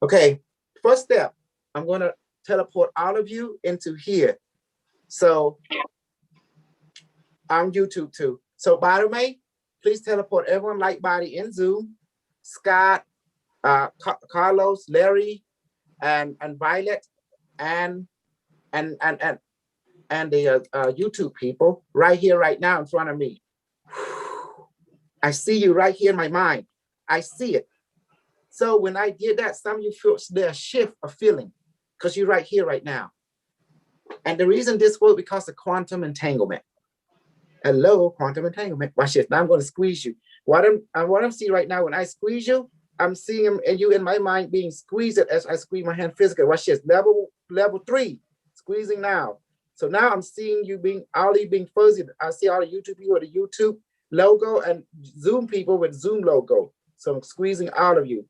Okay, first step, I'm going to teleport all of you into here. So on YouTube too. So by the way, please teleport everyone like body in Zoom. Scott, Carlos, Larry, and Violet, and the YouTube people right here, right now in front of me. I see you right here in my mind. I see it. So when I did that, some of you feel there's a shift of feeling because you're right here, right now. And the reason this works because of quantum entanglement. Hello, quantum entanglement. Watch this. Now I'm going to squeeze you. What I'm seeing right now, when I squeeze you, I'm seeing him and you in my mind being squeezed as I squeeze my hand physically. Watch this. Level 3, squeezing now. So now I'm seeing you being fuzzy. I see all the YouTube people with the YouTube logo and Zoom people with Zoom logo. So I'm squeezing all of you.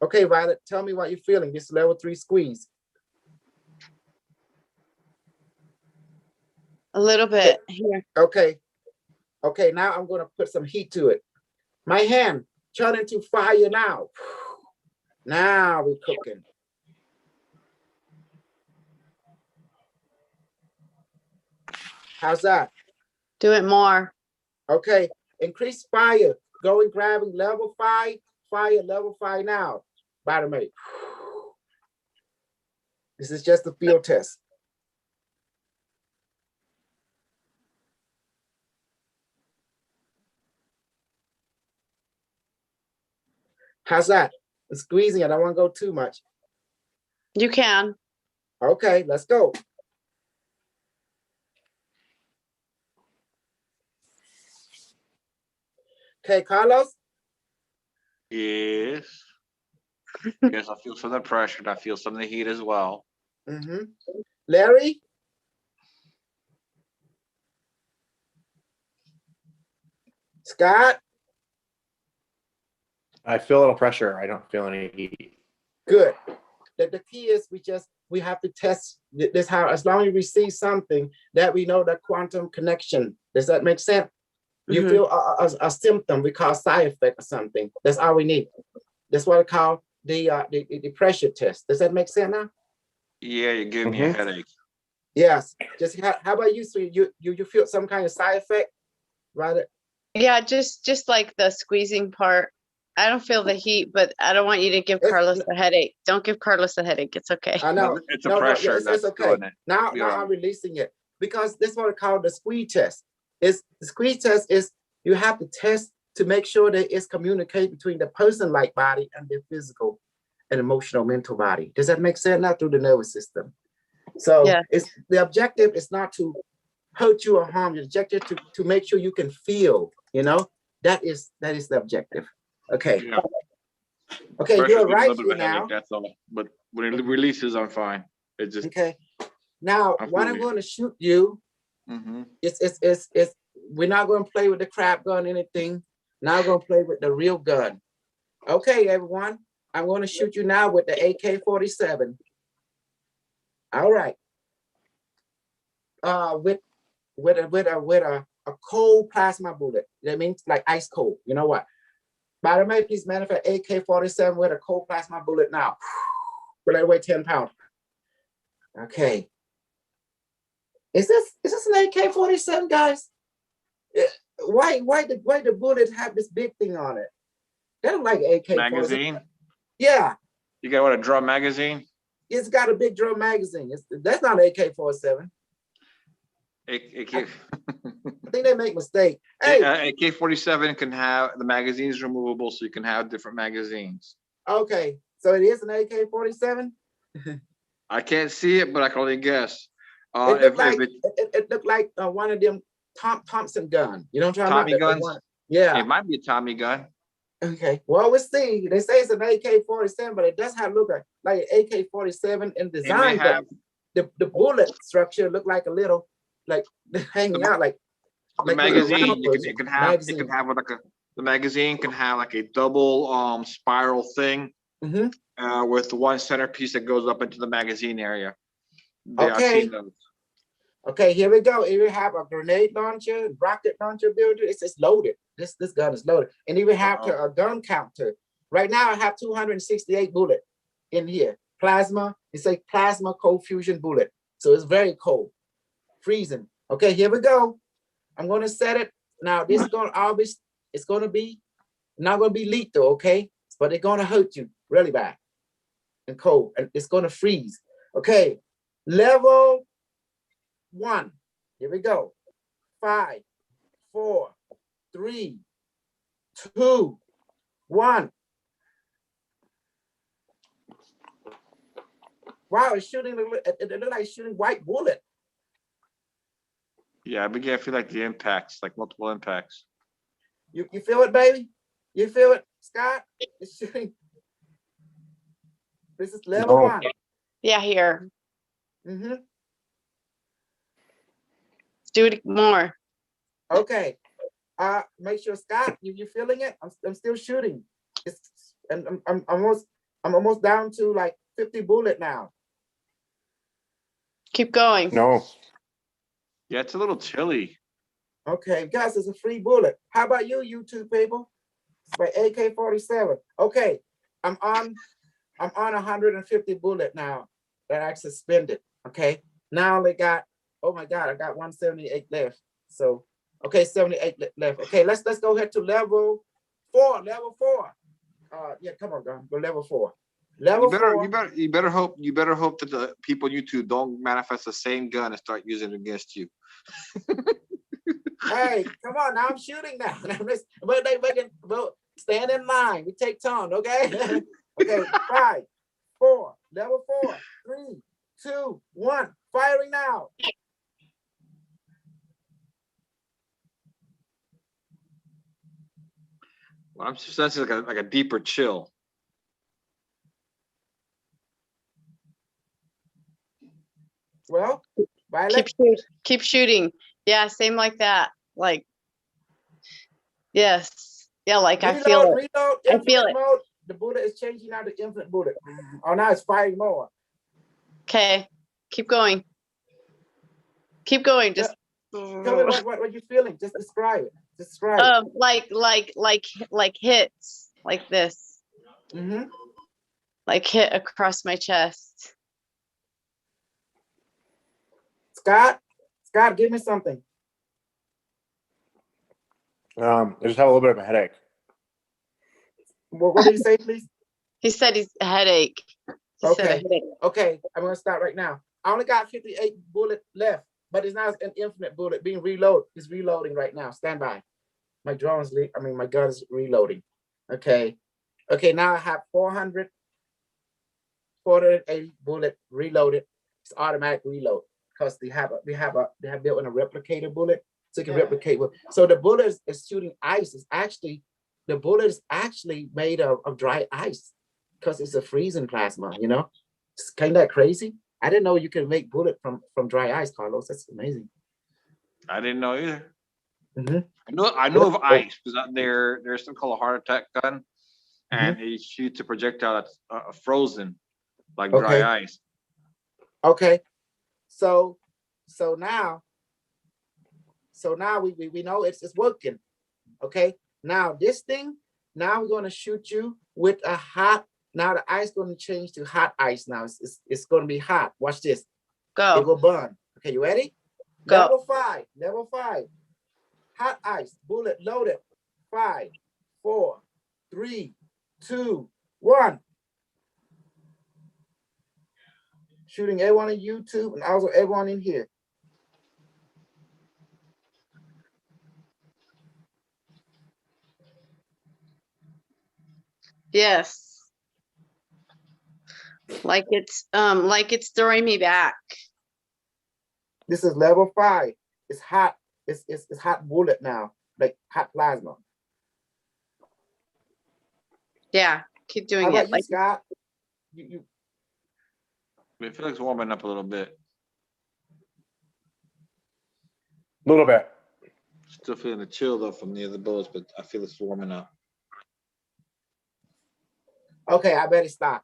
Okay, Violet, tell me what you're feeling. This level 3 squeeze. A little bit here. Okay. Okay, now I'm going to put some heat to it. My hand turn into fire now. Now we're cooking. How's that? Do it more. Okay, increase fire. Going grabbing level 5, fire level 5 now. Bottom 8. This is just a field test. How's that? I'm squeezing it. I don't want to go too much. You can. Okay, let's go. Okay, Carlos. Yes. Yes, I feel some of the pressure and I feel some of the heat as well. Mm-hmm. Larry. Scott. I feel a little pressure. I don't feel any heat. Good. The key is we have to test this how, as long as we see something that we know the quantum connection. Does that make sense? You feel a symptom, we call side effect or something. That's all we need. That's what I call the pressure test. Does that make sense now? Yeah, you're giving me a headache. Yes. Just how about you? So you feel some kind of side effect, right? Yeah, just like the squeezing part. I don't feel the heat, but I don't want you to give It's- Carlos a headache. Don't give Carlos a headache. It's okay. I know. It's a No, pressure it's that's okay. doing it. Now Yeah. I'm releasing it because this is what I call the squeeze test. It's the squeeze test is you have to test to make sure that it's communicate between the person-like body and their physical and emotional mental body. Does that make sense? Not through the nervous system. So Yeah. it's the objective is not to hurt you or harm you. The objective to make sure you can feel, you know, that is the objective. Okay. Yeah. Okay, Pressure's you're giving a right little bit here of a headache, now. that's all. But when it releases, I'm fine. It just. Okay. Now, I what feel I'm you. going to shoot you Mhm. it's we're not going to play with the crap gun, anything. Now we're going to play with the real gun. Okay, everyone. I'm going to shoot you now with the AK-47. All right. With a cold plasma bullet. That means like ice cold. You know what? By the way, please manufacture AK-47 with a cold plasma bullet now. Will it weigh 10 pounds? Okay. Is this an AK-47, guys? Why the bullet have this big thing on it? They don't like AK-47. Magazine. Yeah, You got what, a drum magazine? it's got a big drum magazine. That's not an AK-47. AK. I think they make mistake. Hey, AK-47 can have the magazines removable, so you can have different magazines. okay, so it is an AK-47. I can't see it, but I can only guess. It If looked like it, it looked like one of them Thompson gun. You know what I'm talking Tommy about? The guns? one- Yeah. it might be a Tommy gun. Okay. Well, we'll see. They say it's an AK-47, but it does have look like an AK-47 in It may design. But have the bullet structure look like a little like hanging out like the like a magazine. round version. It can have Magazine. like the magazine can have like a double spiral thing Mhm. with one centerpiece that goes up into the magazine area. I've Okay. seen those. Okay, here we go. Here we have a grenade launcher, rocket launcher builder. It's loaded. This gun is loaded. And here we have a gun counter. Right now I have 268 bullet in here. Plasma, it's a plasma cold fusion bullet. So it's very cold, freezing. Okay, here we go. I'm gonna set it. Now this is gonna always, it's gonna be, not gonna be lethal, okay? But it's gonna hurt you really bad and cold, and it's gonna freeze. Okay, level 1. Here we go. 5, 4, 3, 2, 1. Wow, it's shooting. It looks like shooting white bullet. Yeah, I begin to feel like the impacts, like multiple impacts. You feel it, baby? You feel it, Scott? It's shooting. This is level No. 1. Yeah, here. Mm-hmm. Do it more. Okay. Make sure, Scott, you feeling it? I'm still shooting. And I'm almost down to like 50 bullet now. Keep going. No. Yeah, it's a little chilly. Okay, guys, it's a free bullet. How about you, YouTube people? It's by AK-47. Okay, I'm on 150 bullet now that I suspended. Okay, now I only got, oh my God, I got 178 left. So, okay, 78 left. Okay, let's go ahead to level 4. Level 4. Yeah, come on, guys, go level 4. Level 4. You better hope that the people on YouTube don't manifest the same gun and start using it against you. Hey, come on, now I'm shooting now. But stand in line. We take turn, okay? Okay, 5, 4, level 4, 3, 2, 1, firing now. Well, I'm sensing like a deeper chill. Well, Violet, Keep shooting. Yeah, same like that. Like, yes. Yeah, like I feel it. reload, I feel infinite it. mode. The bullet is changing now to infinite bullet. Oh, now it's firing more. Okay, keep going. Keep going. Just Tell me what you're feeling. Just describe it. Describe it. like hits like this, Mhm. like hit across my chest. Scott, give me something. I just have a little bit of a headache. What did you say, please? He said he's a headache. He said a Okay. headache. Okay, I'm gonna start right now. I only got 58 bullet left, but it's not an infinite bullet being reloaded. It's reloading right now. Stand by. My my gun is reloading. Okay. Okay, now I have 480 bullet reloaded. It's automatic reload because they have built in a replicator bullet so it can replicate. So the bullet is shooting ice. The bullet is actually made of dry ice because it's a freezing plasma, you know? It's kind of crazy. I didn't know you can make bullet from dry ice, Carlos. That's amazing. I didn't know either. Mhm. I know of ice because there's something called a heart attack gun, and it shoots a projectile that's frozen like Okay. dry ice. Okay. So now we know it's working. Okay. Now this thing, now we're gonna shoot you with a hot. Now the ice gonna change to hot ice. Now it's gonna be hot. Watch this. It Go. will burn. Okay, you ready? Go. Level 5. Hot ice, bullet loaded. 5, 4, 3, 2, 1. Shooting everyone on YouTube and also everyone in here. Yes. Like it's throwing me back. This is level 5. It's hot. It's hot bullet now, like hot plasma. Yeah, keep How doing about it. you, Like Scott? You It feels like it's warming up a little bit. A little bit. Still feeling the chill though from the other bullets, but I feel it's warming up. okay? I better stop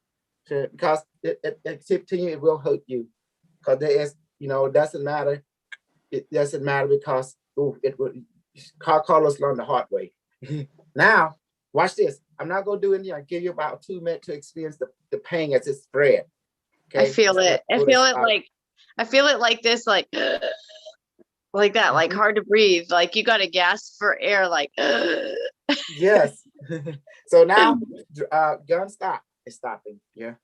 because it continue. It will hurt you because there is, it doesn't matter. It doesn't matter because it would. Carlos learned the hard way. Now, watch this. I'm not gonna do anything. I'll give you about 2 minutes to experience the pain as it spread. I feel it. I feel it like this, like that, like hard to breathe. Like you got to gasp for air, like Yes. So now, gun stop. It's stopping. Yeah.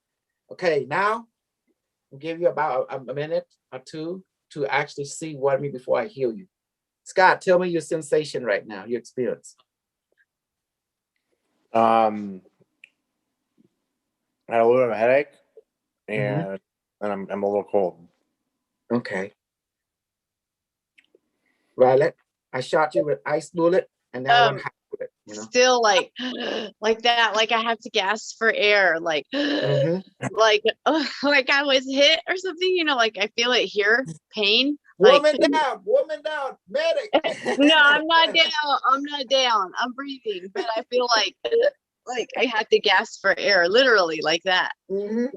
Okay. Now, I'll give you about a minute or two to actually see what I mean before I heal you. Scott, tell me your sensation right now, your experience. I had a little bit of a headache, and I'm a little cold. Okay. Violet, I shot you with ice bullet, and now I want hot bullet. still like that. Like I have to gasp for air, like like I was hit or something. Like I feel it here, pain. Woman down, medic. No, I'm not down. I'm breathing, but I feel like I had to gasp for air, literally like that. You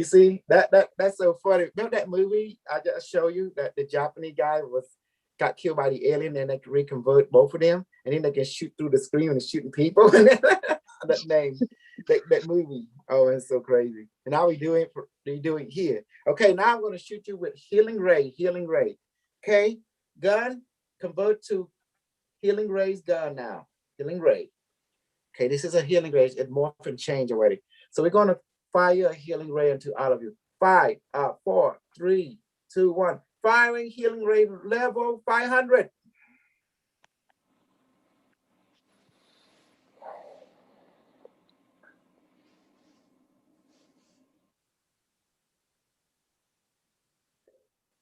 see, that's so funny. Remember that movie I just showed you that the Japanese guy got killed by the alien and they can reconvert both of them and then they can shoot through the screen and shooting people. that movie. Oh, it's so crazy. And now we're doing here. Okay, now I'm going to shoot you with healing ray. Okay, gun, convert to healing ray's gun now. Healing ray. Okay, this is a healing ray. It morphed and changed already. So we're going to fire a healing ray into all of you. 5, 4, 3, 2, 1. Firing healing ray level 500.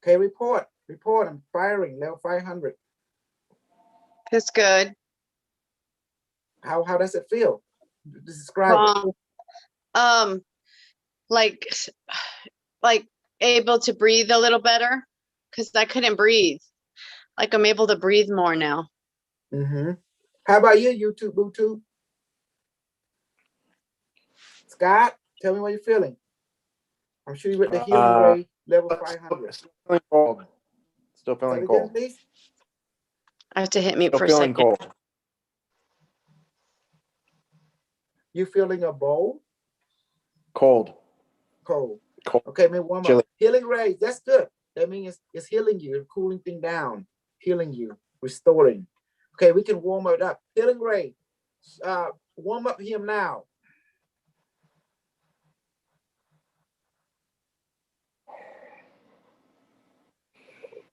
Okay, report. I'm firing level 500. It's good. How does it feel? Describe it. Like able to breathe a little better because I couldn't breathe. Like I'm able to breathe more now. How about you, YouTube Bluetooth? Scott, tell me what you're feeling. I'm shooting with the healing ray level 500. Still feeling cold. Still feeling cold. Please? I have to hit mute Still for a feeling second. cold. You feeling a bowl? Cold. Cold. Cold. Okay, man, warm Chilly. up. Healing rays, that's good. That means it's healing you, cooling thing down, healing you, restoring. Okay, we can warm it up. Healing ray, warm up him now.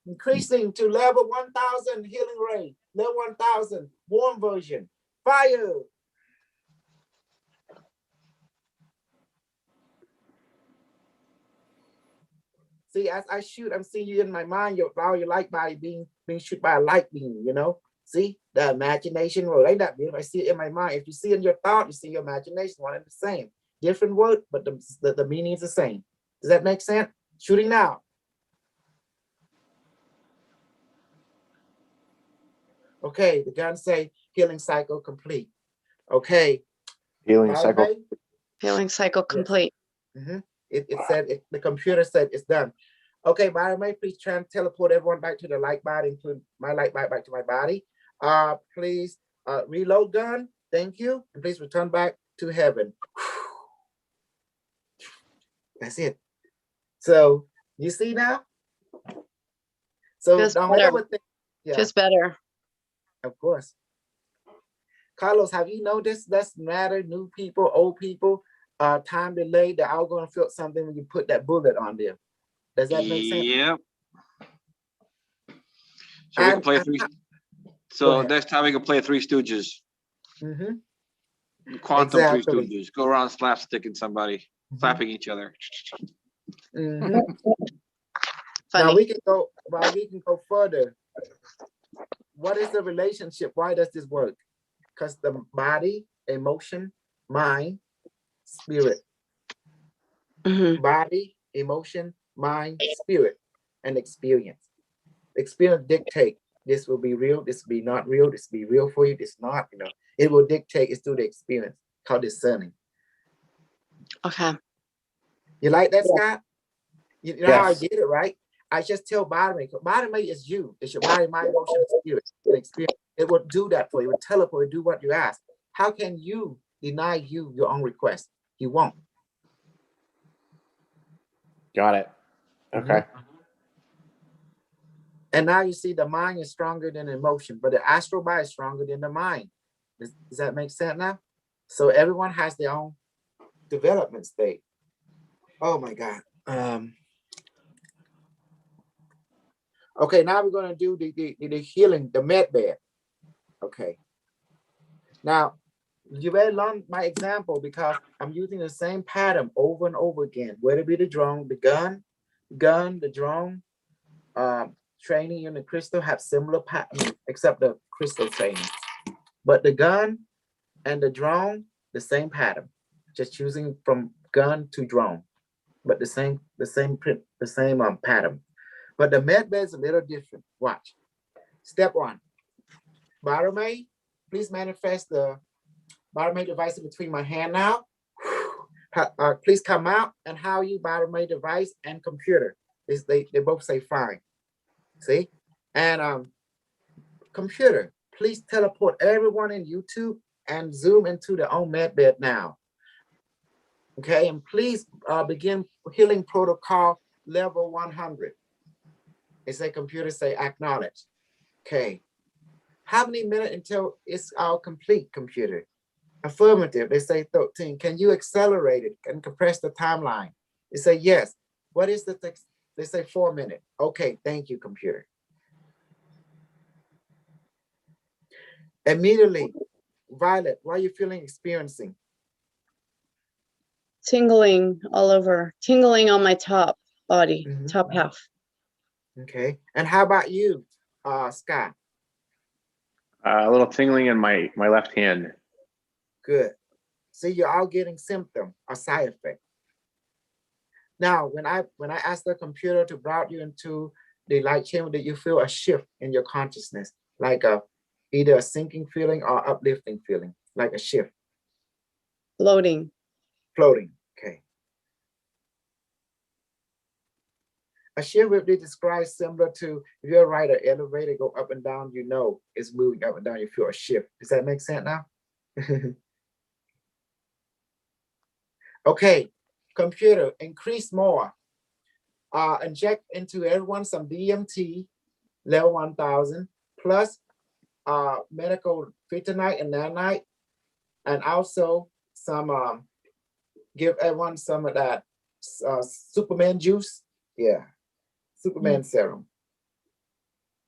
Increasing to level 1000 healing rate, level 1000 warm version. Fire. See, as I shoot, I'm seeing you in my mind, your light body being shot by a light beam, you know? See, the imagination world, ain't that beautiful? I see it in my mind. If you see in your thought, you see your imagination, one and the same. Different word, but the meaning is the same. Does that make sense? Shooting now. Okay, the gun say healing cycle complete. Okay. Healing cycle. May? Healing cycle complete. Mm-hmm. It said, the computer said it's done. Okay, Byron May, please try and teleport everyone back to the light body, include my light body back to my body. Please reload gun. Thank you. And please return back to heaven. That's it. So you see now? So Feels no better. matter what yeah, Feels better. of course. Carlos, have you noticed doesn't matter, new people, old people, time delay, they're all gonna feel something when you put that bullet on them. Does that make sense? Yep. So we can play three. So ahead. next time we can play Three Stooges, Mhm. quantum Exactly. Three Stooges. Go around slapsticking somebody, slapping each other. Mhm. Now Funny. we can go. Well, we can go further. What is the relationship? Why does this work? Because the body, emotion, mind, spirit. Mhm. Body, emotion, mind, spirit, and experience. Experience dictate this will be real, this will be not real, this will be real for you, this not, you know. It will dictate, it's through the experience, called discerning. Okay. You like that, Yeah. Scott? You know how I Yes. did it, right? I just tell body is you. It's your body, mind, emotion, and spirit. And experience. It will do that for you. It will teleport, do what you ask. How can you deny you your own request? You won't. Got it. Okay. And now you see the mind is stronger than emotion, but the astral body is stronger than the mind. Does that make sense now? So everyone has their own development state. Oh my God. Okay, now we're going to do the healing, the med bed. Okay. Now, you better learn my example because I'm using the same pattern over and over again. Whether it be the drone, the gun, the drone, training in the crystal have similar pattern, except the crystal training. But the gun and the drone, the same pattern, just choosing from gun to drone, but the same pattern. But the med bed is a little different. Watch. Step one. Barame, please manifest the Barame device between my hand now. Please come out and how you Barame device and computer. They both say fine. See? And computer, please teleport everyone in YouTube and zoom into their own med bed now. Okay, and please begin healing protocol level 100. It's a computer say acknowledge. Okay. How many minutes until it's all complete, computer? Affirmative, they say 13. Can you accelerate it and compress the timeline? They say yes. What is the text? They say 4 minutes. Okay, thank you, computer. Immediately, Violet, what are you experiencing? Tingling all over. Tingling on my top body, top half. Okay, and how about you, Scott? A little tingling in my left hand. Good. See, you're all getting symptom or side effect. Now, when I asked the computer to route you into the light chamber, did you feel a shift in your consciousness, like either a sinking feeling or uplifting feeling, like a shift? Floating. Floating. Okay. A shift would be described similar to if you're right, an elevator go up and down, you know it's moving up and down, you feel a shift. Does that make sense now? Okay, computer, increase more. Inject into everyone some DMT, level 1000, plus medical kryptonite and nanite, And also some, give everyone some of that Superman juice. Yeah, Superman serum.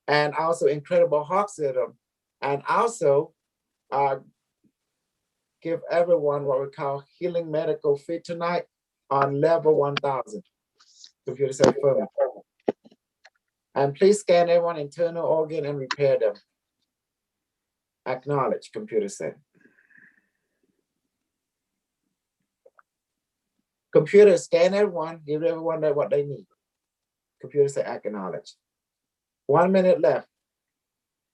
And also Incredible Hulk serum. And also give everyone what we call Healing Medical Fit tonight on level 1000. Computer said firm. And please scan everyone internal organ and repair them. Acknowledge, computer said. Computer scan everyone, give everyone what they need. Computer said acknowledge. 1 minute left.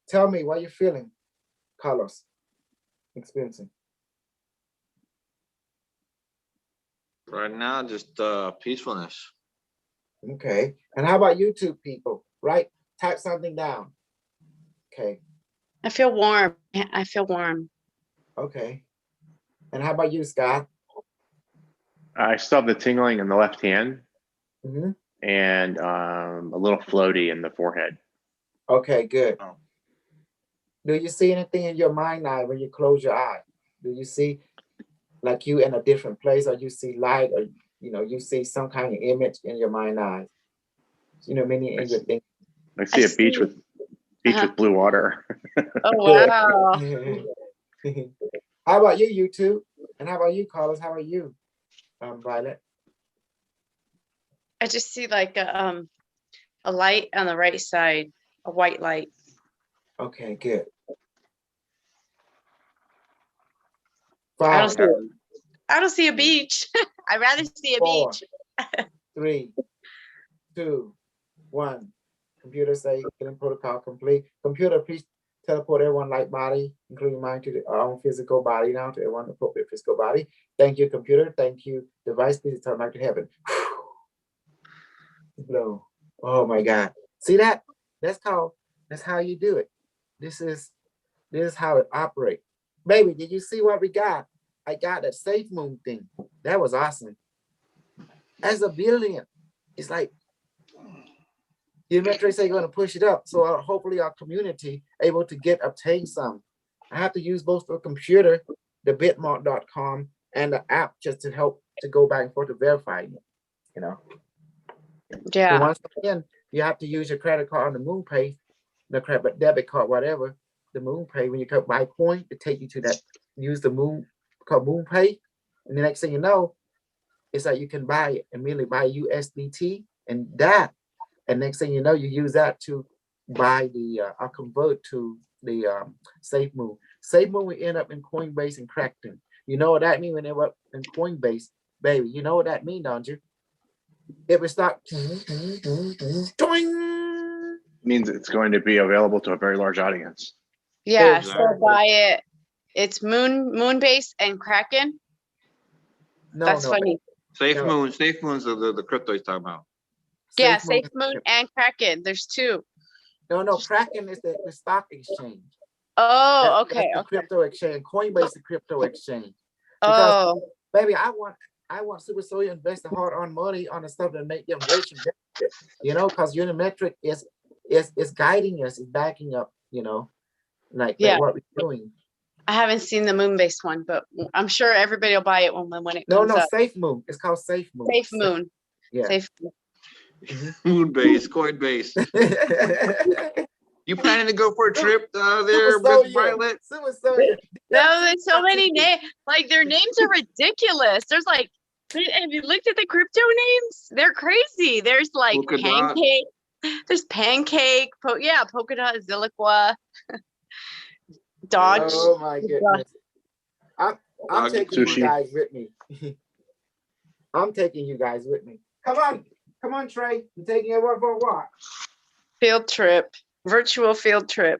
Tell me what you're feeling, Carlos, experiencing. Right now, just peacefulness. Okay. And how about you two people, right? Type something down. Okay. I feel warm. I feel warm. Okay. And how about you, Scott? I still have the tingling in the left hand Mm-hmm. and a little floaty in the forehead. Okay, good. Oh. Do you see anything in your mind eye when you close your eye? Do you see like you in a different place, or you see light, or you see some kind of image in your mind eye? Many in your thing. I see a beach with blue water. Oh wow. How about you two? And how about you, Carlos? How are you, Violet? I just see like a light on the right side, a white light. Okay, good. I 5, don't see a beach. I'd rather see a 4, beach. 3, 2, 1. Computer say healing protocol complete. Computer, please teleport everyone light body, including mine, to our own physical body now, to everyone appropriate physical body. Thank you, computer. Thank you, device. Please turn back to heaven. Blow. Oh my God. See that? That's how you do it. This is how it operates. Baby, did you see what we got? I got that Safe Moon thing. That was awesome. As a billion, it's like the metrics are going to push it up. So hopefully our community able to obtain some. I have to use both the computer, the bitmark.com, and the app just to help to go back and forth to verify it. So Yeah. once again, you have to use your credit card on the MoonPay, the credit debit card, whatever, the MoonPay. When you come buy coin, to take you to that, use the called MoonPay. And the next thing you know, it's like you can buy it, immediately buy USDT and that. And next thing you know, you use that to buy or convert to the Safe Moon. Safe Moon will end up in Coinbase and Kraken. You know what that means when they were in Coinbase, baby? You know what that means, don't you? It would start. Means it's going to be available to a very large audience. Yeah. Exactly. So buy it. It's Moonbase and Kraken. No, That's no. funny. Safe No. Moon. Safe Moon's the crypto he's talking about. Yeah, Safe Moon Safe Moon and Kraken. There's two. No. Kraken is the stock exchange. Oh, okay. That's the crypto exchange. Coinbase, the crypto exchange. Oh, Baby, I want Super Soul to invest the hard-earned money on the stuff that make them rich and benefit, because Unimetric is guiding us, is backing up, like Yeah. what we're doing. I haven't seen the Moonbase one, but I'm sure everybody will buy it when it No, comes up. Safe Moon. It's called Safe Moon. Safe Moon. Yeah. Safe Moon. Moonbase, Coinbase. You planning to go for a trip there, Super Miss Soul, Violet? Super Soul. No, there's so many names. Like their names are ridiculous. There's like, have you looked at the crypto names? They're crazy. There's like Polka dot. Pancake. There's Pancake. Polka dot, Zilliqua, Dodge. Oh my goodness. I'm Dog taking you sushi. guys with me. I'm taking you guys with me. Come on, Trey. I'm taking everyone for a walk. Field trip. Virtual field trip.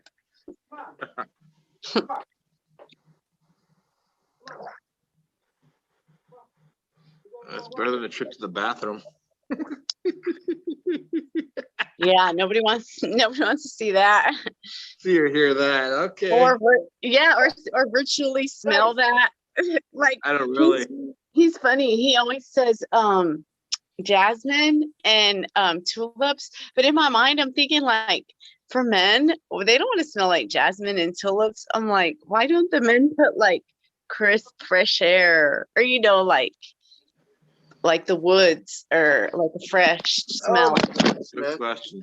That's better than a trip to the bathroom. Yeah, nobody wants to see that. See or hear that? Okay. Or virtually smell that. Like I don't really. he's funny. He always says jasmine and tulips, but in my mind I'm thinking like for men, they don't want to smell like jasmine and tulips. I'm like, why don't the men put like crisp, fresh air, or like the woods, or like a fresh smell. Good question.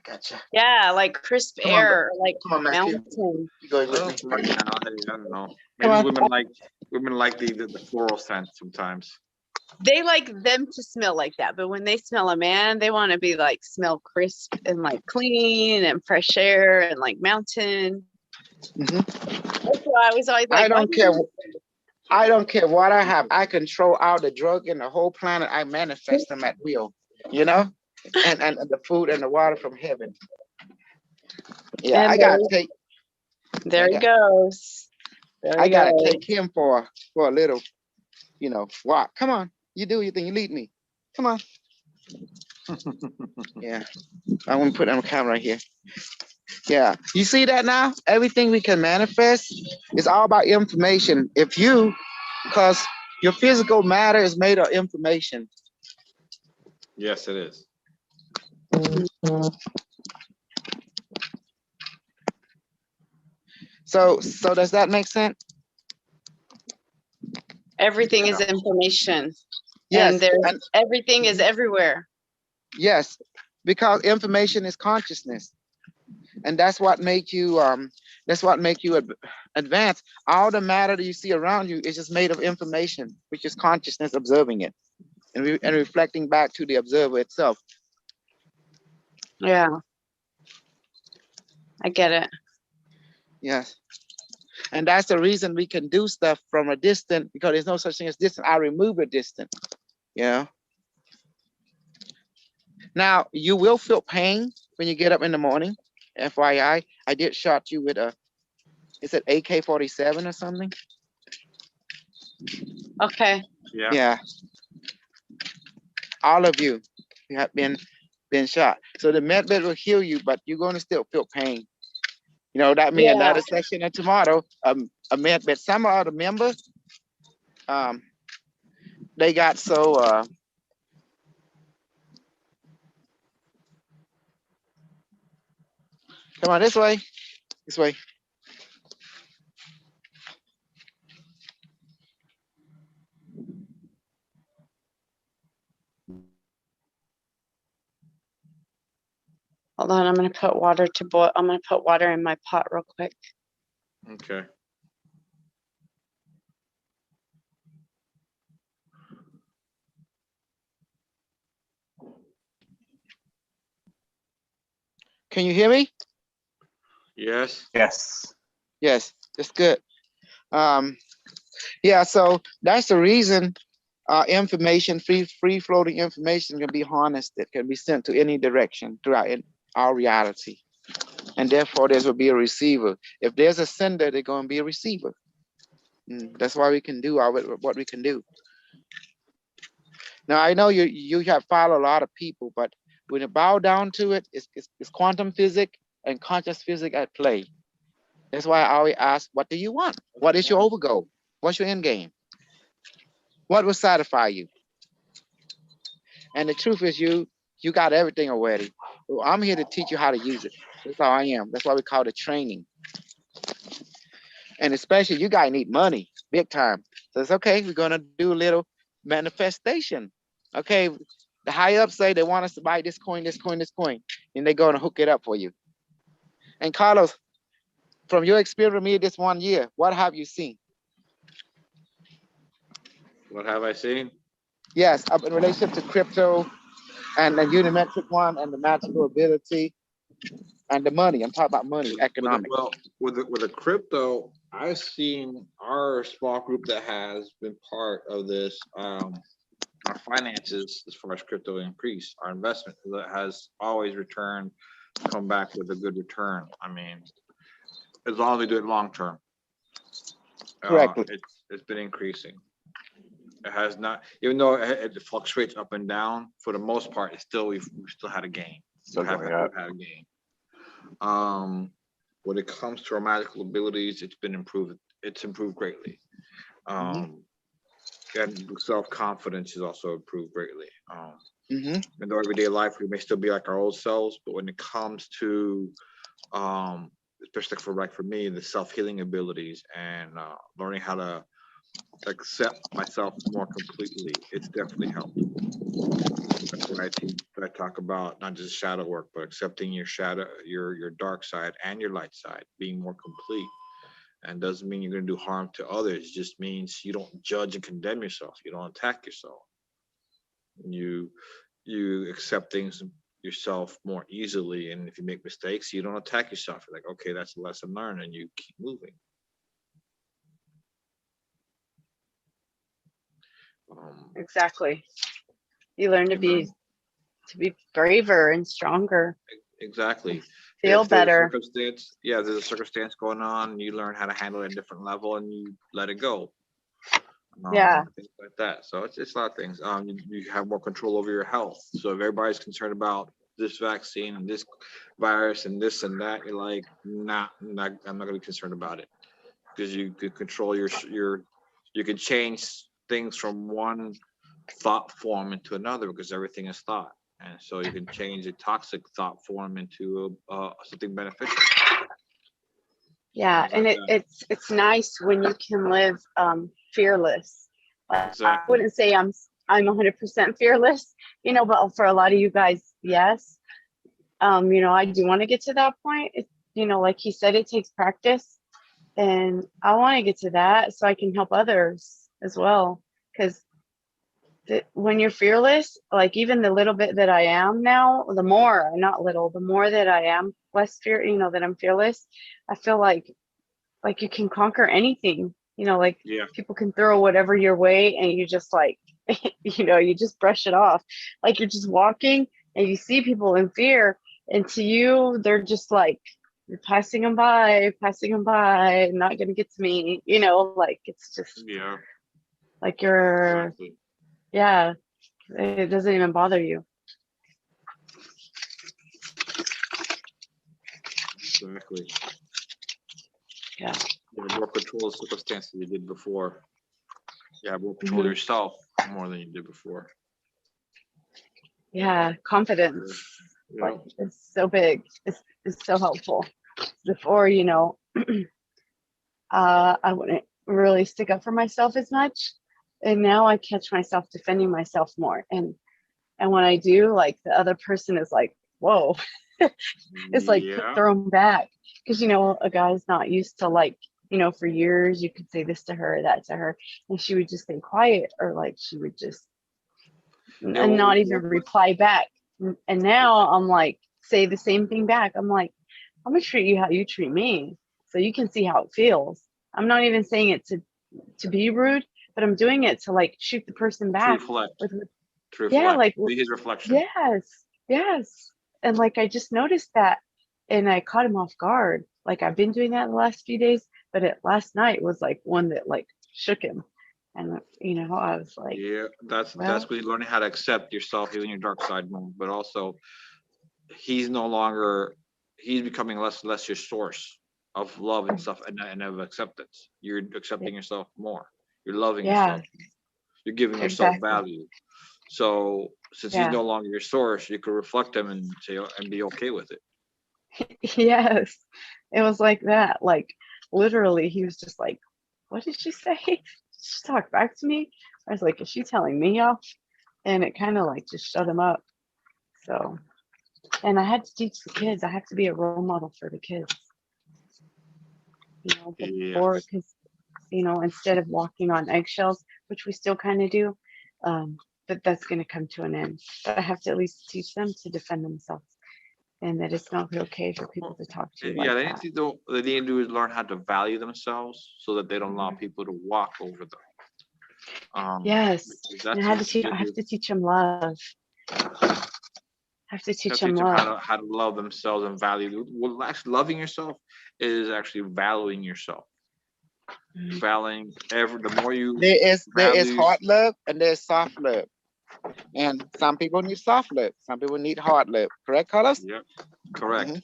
Gotcha. Yeah, like crisp Come on, air, or like come on, Matthew. mountain. You going with Well, me? right now, I don't know. Come Maybe on. women like the floral scent sometimes. They like them to smell like that, but when they smell a man, they want to be like smell crisp and like clean and fresh air and like mountain. Mhm. That's why I was always like, I don't care. why I don't care what I have. I control all the drug in the whole planet. I manifest them at will, you know, and the food and the water from heaven. Yeah, And I gotta take. there I he got- goes. There I he gotta goes. take him for a little, walk. Come on, you do your thing. You lead me. Come on. Yeah, I'm gonna put on the camera right here. Yeah, you see that now? Everything we can manifest is all about information. Because your physical matter is made of information. Yes, it is. So does that make sense? Everything is information. Yes, And everything is everywhere. yes, because information is consciousness, and that's what make you advance. All the matter that you see around you is just made of information, which is consciousness observing it and reflecting back to the observer itself. Yeah. I get it. Yes. And that's the reason we can do stuff from a distance, because there's no such thing as distance. I remove a distance. Yeah. Now you will feel pain when you get up in the morning. FYI, I did shot you with is it AK-47 or something? Okay. Yeah. Yeah. All of you have been shot. So the med bed will heal you, but you're going to still feel pain. You know, that means another session of tomorrow, a med bed. Some of the members, they got so come on this way. This way. Hold on, I'm gonna put water to boil. I'm gonna put water in my pot real quick. Okay. Can you hear me? Yes. Yes. Yes, that's good. Yeah, so that's the reason information, free floating information can be harnessed. It can be sent to any direction throughout our reality. And therefore there will be a receiver. If there's a sender, there's going to be a receiver. That's why we can do what we can do. Now I know you have followed a lot of people, but when it bow down to it, it's quantum physics and conscious physics at play. That's why I always ask, what do you want? What is your overgoal? What's your end game? What will satisfy you? And the truth is you got everything already. Well, I'm here to teach you how to use it. That's how I am. That's why we call it training. And especially you guys need money, big time. So it's okay, we're gonna do a little manifestation. Okay, the high ups say they want us to buy this coin, and they're gonna hook it up for you. And Carlos, from your experience with me this 1 year, what have you seen? What have I seen? Yes, in relationship to crypto and the unimetric one and the magical ability and the money. I'm talking about money, economics. Well, with the crypto, I've seen our small group that has been part of this. Our finances, as far as crypto increase, our investment that has always come back with a good return. I mean, as long as we do it long term. Correctly. It's been increasing. It has not, even though it fluctuates up and down, for the most part, we've still had a gain. Still We've going up. had a gain. When it comes to our magical abilities, it's been improved. It's improved greatly. And self-confidence is also improved greatly. In the everyday life, we may still be like our old selves, but when it comes to, especially for me, the self-healing abilities and learning how to accept myself more completely. It's definitely helped. That's what I talk about, not just shadow work, but accepting your shadow, your dark side and your light side, being more complete. And doesn't mean you're going to do harm to others. It just means you don't judge and condemn yourself. You don't attack yourself. You accept things yourself more easily. And if you make mistakes, you don't attack yourself. You're like, okay, that's a lesson learned, and you keep moving. Exactly. You learn to you know, be braver and stronger, exactly. feel If there's a better. circumstance, yeah, there's a circumstance going on, you learn how to handle it at a different level, and you let it go. Yeah. Things like that. So it's a lot of things. You have more control over your health. So if everybody's concerned about this vaccine and this virus and this and that, you're like, nah, I'm not gonna be concerned about it, because you could control you can change things from one thought form into another, because everything is thought. And so you can change a toxic thought form into something beneficial. Yeah, Things and like that. it's nice when you can live fearless. I Exactly. wouldn't say I'm 100% fearless, but for a lot of you guys, yes. I do want to get to that point. Like he said, it takes practice, and I want to get to that so I can help others as well. Because when you're fearless, like even the little bit that I am now, the more, not little, the more that I am less that I'm fearless, I feel like you can conquer anything, like Yeah. people can throw whatever your way and you just like, you just brush it off. Like you're just walking and you see people in fear, and to you, they're just like, you're passing them by, not gonna get to me, like it's just Yeah. like you're, Exactly. yeah, it doesn't even bother you. Exactly. Yeah. You have more control of circumstances than you did before. You have more control of Mhm. yourself more than you did before. Yeah, confidence, You like know? it's so big. It's so helpful. Before, I wouldn't really stick up for myself as much, and now I catch myself defending myself more. And when I do, like the other person is like, "Whoa," it's like Yeah. thrown back, because a guy's not used to, like, for years you could say this to her, that to her, and she would just stay quiet, or like she would just Yeah. and not even reply back. And now I'm like, say the same thing back. I'm like, I'm gonna treat you how you treat me, so you can see how it feels. I'm not even saying it to be rude, but I'm doing it to like shoot the person To back reflect. with, To yeah, reflect. like, Be his reflection. yes. And like I just noticed that, and I caught him off guard. Like I've been doing that the last few days, but last night was like one that like shook him. And I was like, Yeah. That's well, what you're learning, how to accept yourself, even your dark side more. But also, he's no longer. He's becoming less and less your source of love and stuff, and of acceptance. You're accepting yourself more. You're loving yeah, yourself. You're giving yourself exactly. value. So since he's Yeah. no longer your source, you could reflect him and say and be okay with it. Yes. It was like that. Like literally he was just like, what did she say? Did she talk back to me? I was like, is she telling me off? And it kind of like just shut him up. So, and I had to teach the kids. I have to be a role model for the kids. Yeah. Before, because instead of walking on eggshells, which we still kind of do, but that's going to come to an end. But I have to at least teach them to defend themselves, and that it's not okay for people to talk to you Yeah, like they need that. to do. They need to do is learn how to value themselves, so that they don't allow Mhm. people to walk over them. Yes, Because and that's I have to teach them love. I have to you have teach to them teach them love. how to love themselves and value. Well, actually, loving yourself is actually valuing yourself. Mhm. Valuing the more you There is value. hard love and there's soft love. And some people need soft love. Some people need hard love. Correct, Carlos? Yep, correct. Mhm.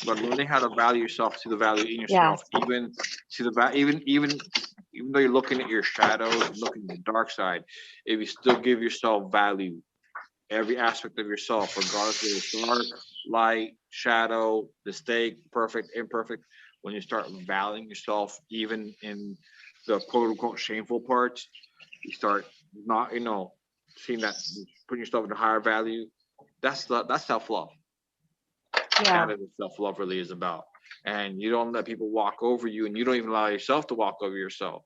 But learning how to value yourself, see the value in Yeah, yourself, even see the even though you're looking at your shadows, looking at the dark side, if you still give yourself value, every aspect of yourself, regardless of it's dark, light, shadow, mistake, perfect, imperfect, when you start valuing yourself, even in the quote unquote shameful parts, you start not, seeing that, putting yourself in a higher value. That's self-love. Yeah. That is what self-love really is about. And you don't let people walk over you, and you don't even allow yourself to walk over yourself.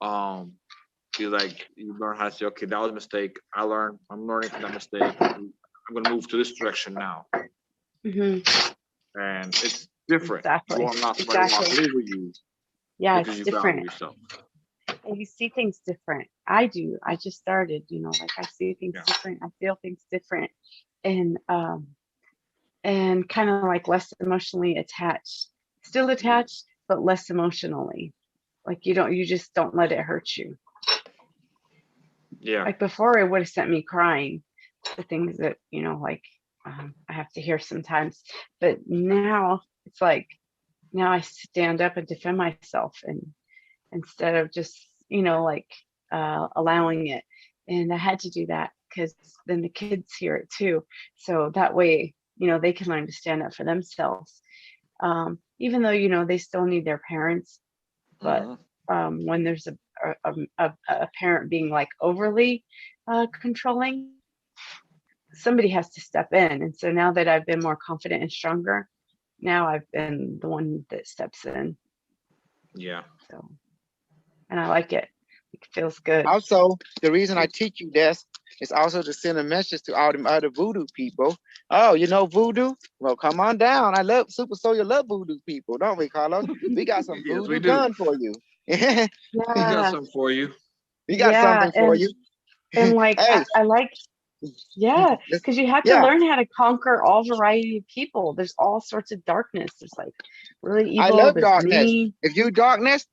You learn how to say, okay, that was a mistake. I'm learning from that mistake. I'm gonna move to this direction now. Hmm. And it's different. Exactly. You want not somebody to walk Exactly. over you Yeah, because it's you value different. yourself. And you see things different. I do. I just started, like I see things Yeah. different. I feel things different. And kind of like less emotionally attached. Still attached, but less emotionally. Like you just don't let it hurt you. Yeah. Like before it would have sent me crying, the things that, I have to hear sometimes. But now it's like, now I stand up and defend myself, and instead of just, allowing it. And I had to do that because then the kids hear it too. So that way, they can learn to stand up for themselves. Even though, they still need their parents, but Mhm. when there's a parent being like overly controlling, somebody has to step in. And so now that I've been more confident and stronger, now I've been the one that steps in. Yeah. So, and I like it. It feels good. Also, the reason I teach you this is also to send a message to all them other voodoo people. Oh, you know voodoo? Well, come on down. I love Super Soul. Love voodoo people, don't we, Carlos? We got some Yes, we voodoo do. done for you. We got Yeah, something for you. We got yeah, something for you. and like Hey, I like, yeah, because you have to yeah, learn how to conquer all variety of people. There's all sorts of darkness. There's like really I evil. love There's darkness. me. If you darkness,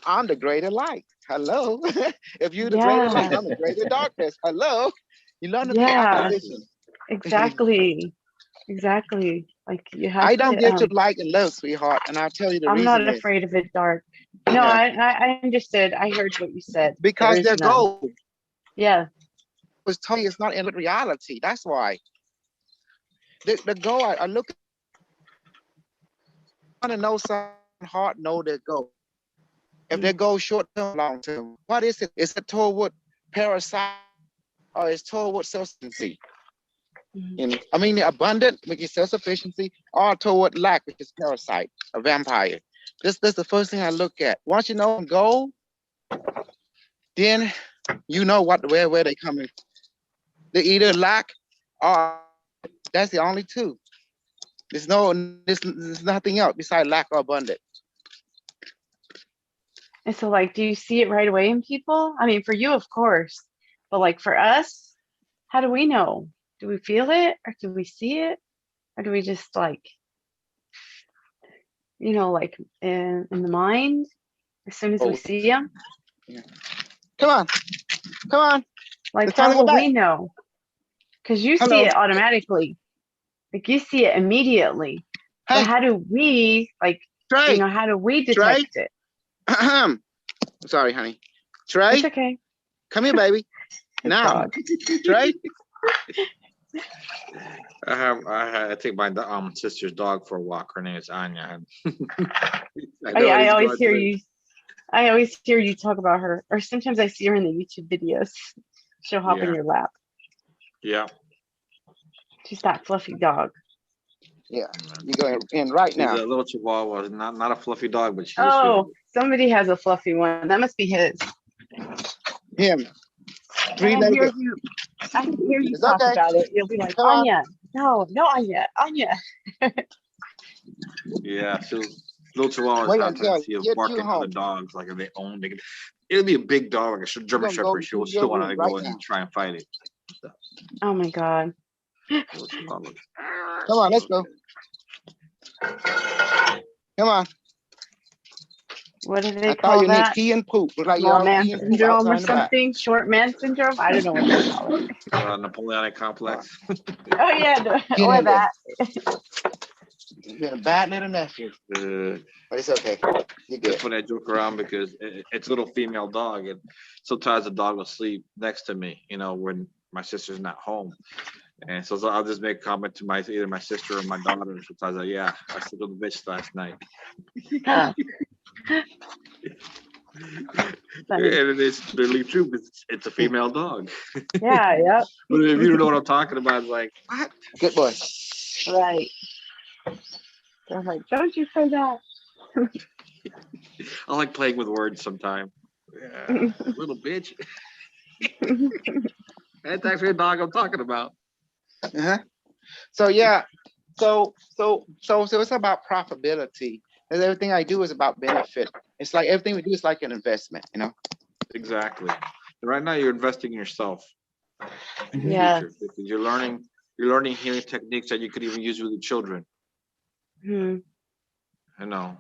I'm the greater light. Hello. If you the greater light, Yeah, I'm the greater darkness. Hello. You learn to take yeah, opposition. exactly, exactly. Like you have I don't to. give to light and love, sweetheart, and I'll tell you the I'm not reason is afraid of it dark. No, yeah, I understood. I heard what you said. There because is their none. goal Yeah. was told me it's not in reality. That's why the goal I look at, want to know some heart know their goal. If their goal short term, long term, what is it? Is it toward parasite or is toward self-sufficiency? Mhm. I mean, the abundant, which is self-sufficiency, or toward lack, which is parasite, a vampire. This the first thing I look at. Once you know goal, then you know where they coming. They either lack or that's the only two. There's nothing else besides lack or abundant. And so, like, do you see it right away in people? I mean, for you, of course, but like for us, how do we know? Do we feel it, or do we see it, or do we just like, like in the mind as soon as we Oh, see them? yeah. Come on, come on. Like, It's time how to go will back. we know? Because you see Hello. it automatically, like you see it immediately. But Hey, how do we like, Trey. how do we Trey. detect it? I'm sorry, honey. It's Trey, okay. come here, baby. Good Now, dog. Trey. I take my sister's dog for a walk. Her name is Anya. I know I he's always going hear through. you. I always hear you talk about her, or sometimes I see her in the YouTube videos. She'll hop in Yeah. your lap. Yeah. She's that fluffy dog. Yeah, you're going in right She's now. a little chihuahua, not a fluffy dog, but she's a Oh, sweet. somebody has a fluffy one. That must be his. Him. And 3 I hear legged. you. I can hear you It's talk okay. about it. You'll be like, Come on. Anya. No, Anya. Anya. Yeah, little chihuahuas Wait have a until I tendency of get you barking at other home. dogs like if they own. It'll be a big dog, like a You're German gonna go Shepherd. She to will your still want room to right go in now. and try and fight it. So, Oh my God. little chihuahuas. Come on, let's go. Come on. What do I they thought call you need that? pee and poop. Look like Small y'all man pee and poop syndrome or outside in the back. something? Short man syndrome? I don't know what they call it. Napoleonic complex. Oh yeah, Get or in there. that. You've been a bad little nephew, but it's okay. You're It's good. funny I joke around because it's a little female dog, and sometimes the dog will sleep next to me, when my sister's not home. And so I'll just make a comment to either my sister or my daughter. Sometimes I slept with the bitch last night. Funny. And it's literally true, because it's a female dog. Yeah, yep. But if you don't know what I'm talking about, it's like, what? Good boy. Right. They're like, don't you say that. I like playing with words sometimes. Yeah, little bitch. That's actually a dog I'm talking about. Uh-huh. So yeah, so it's about profitability. And everything I do is about benefit. It's like everything we do is like an investment, you know. Exactly. And right now, you're investing in yourself. In your Yeah. future, because you're learning healing techniques that you could even use with your children. Hmm. I know.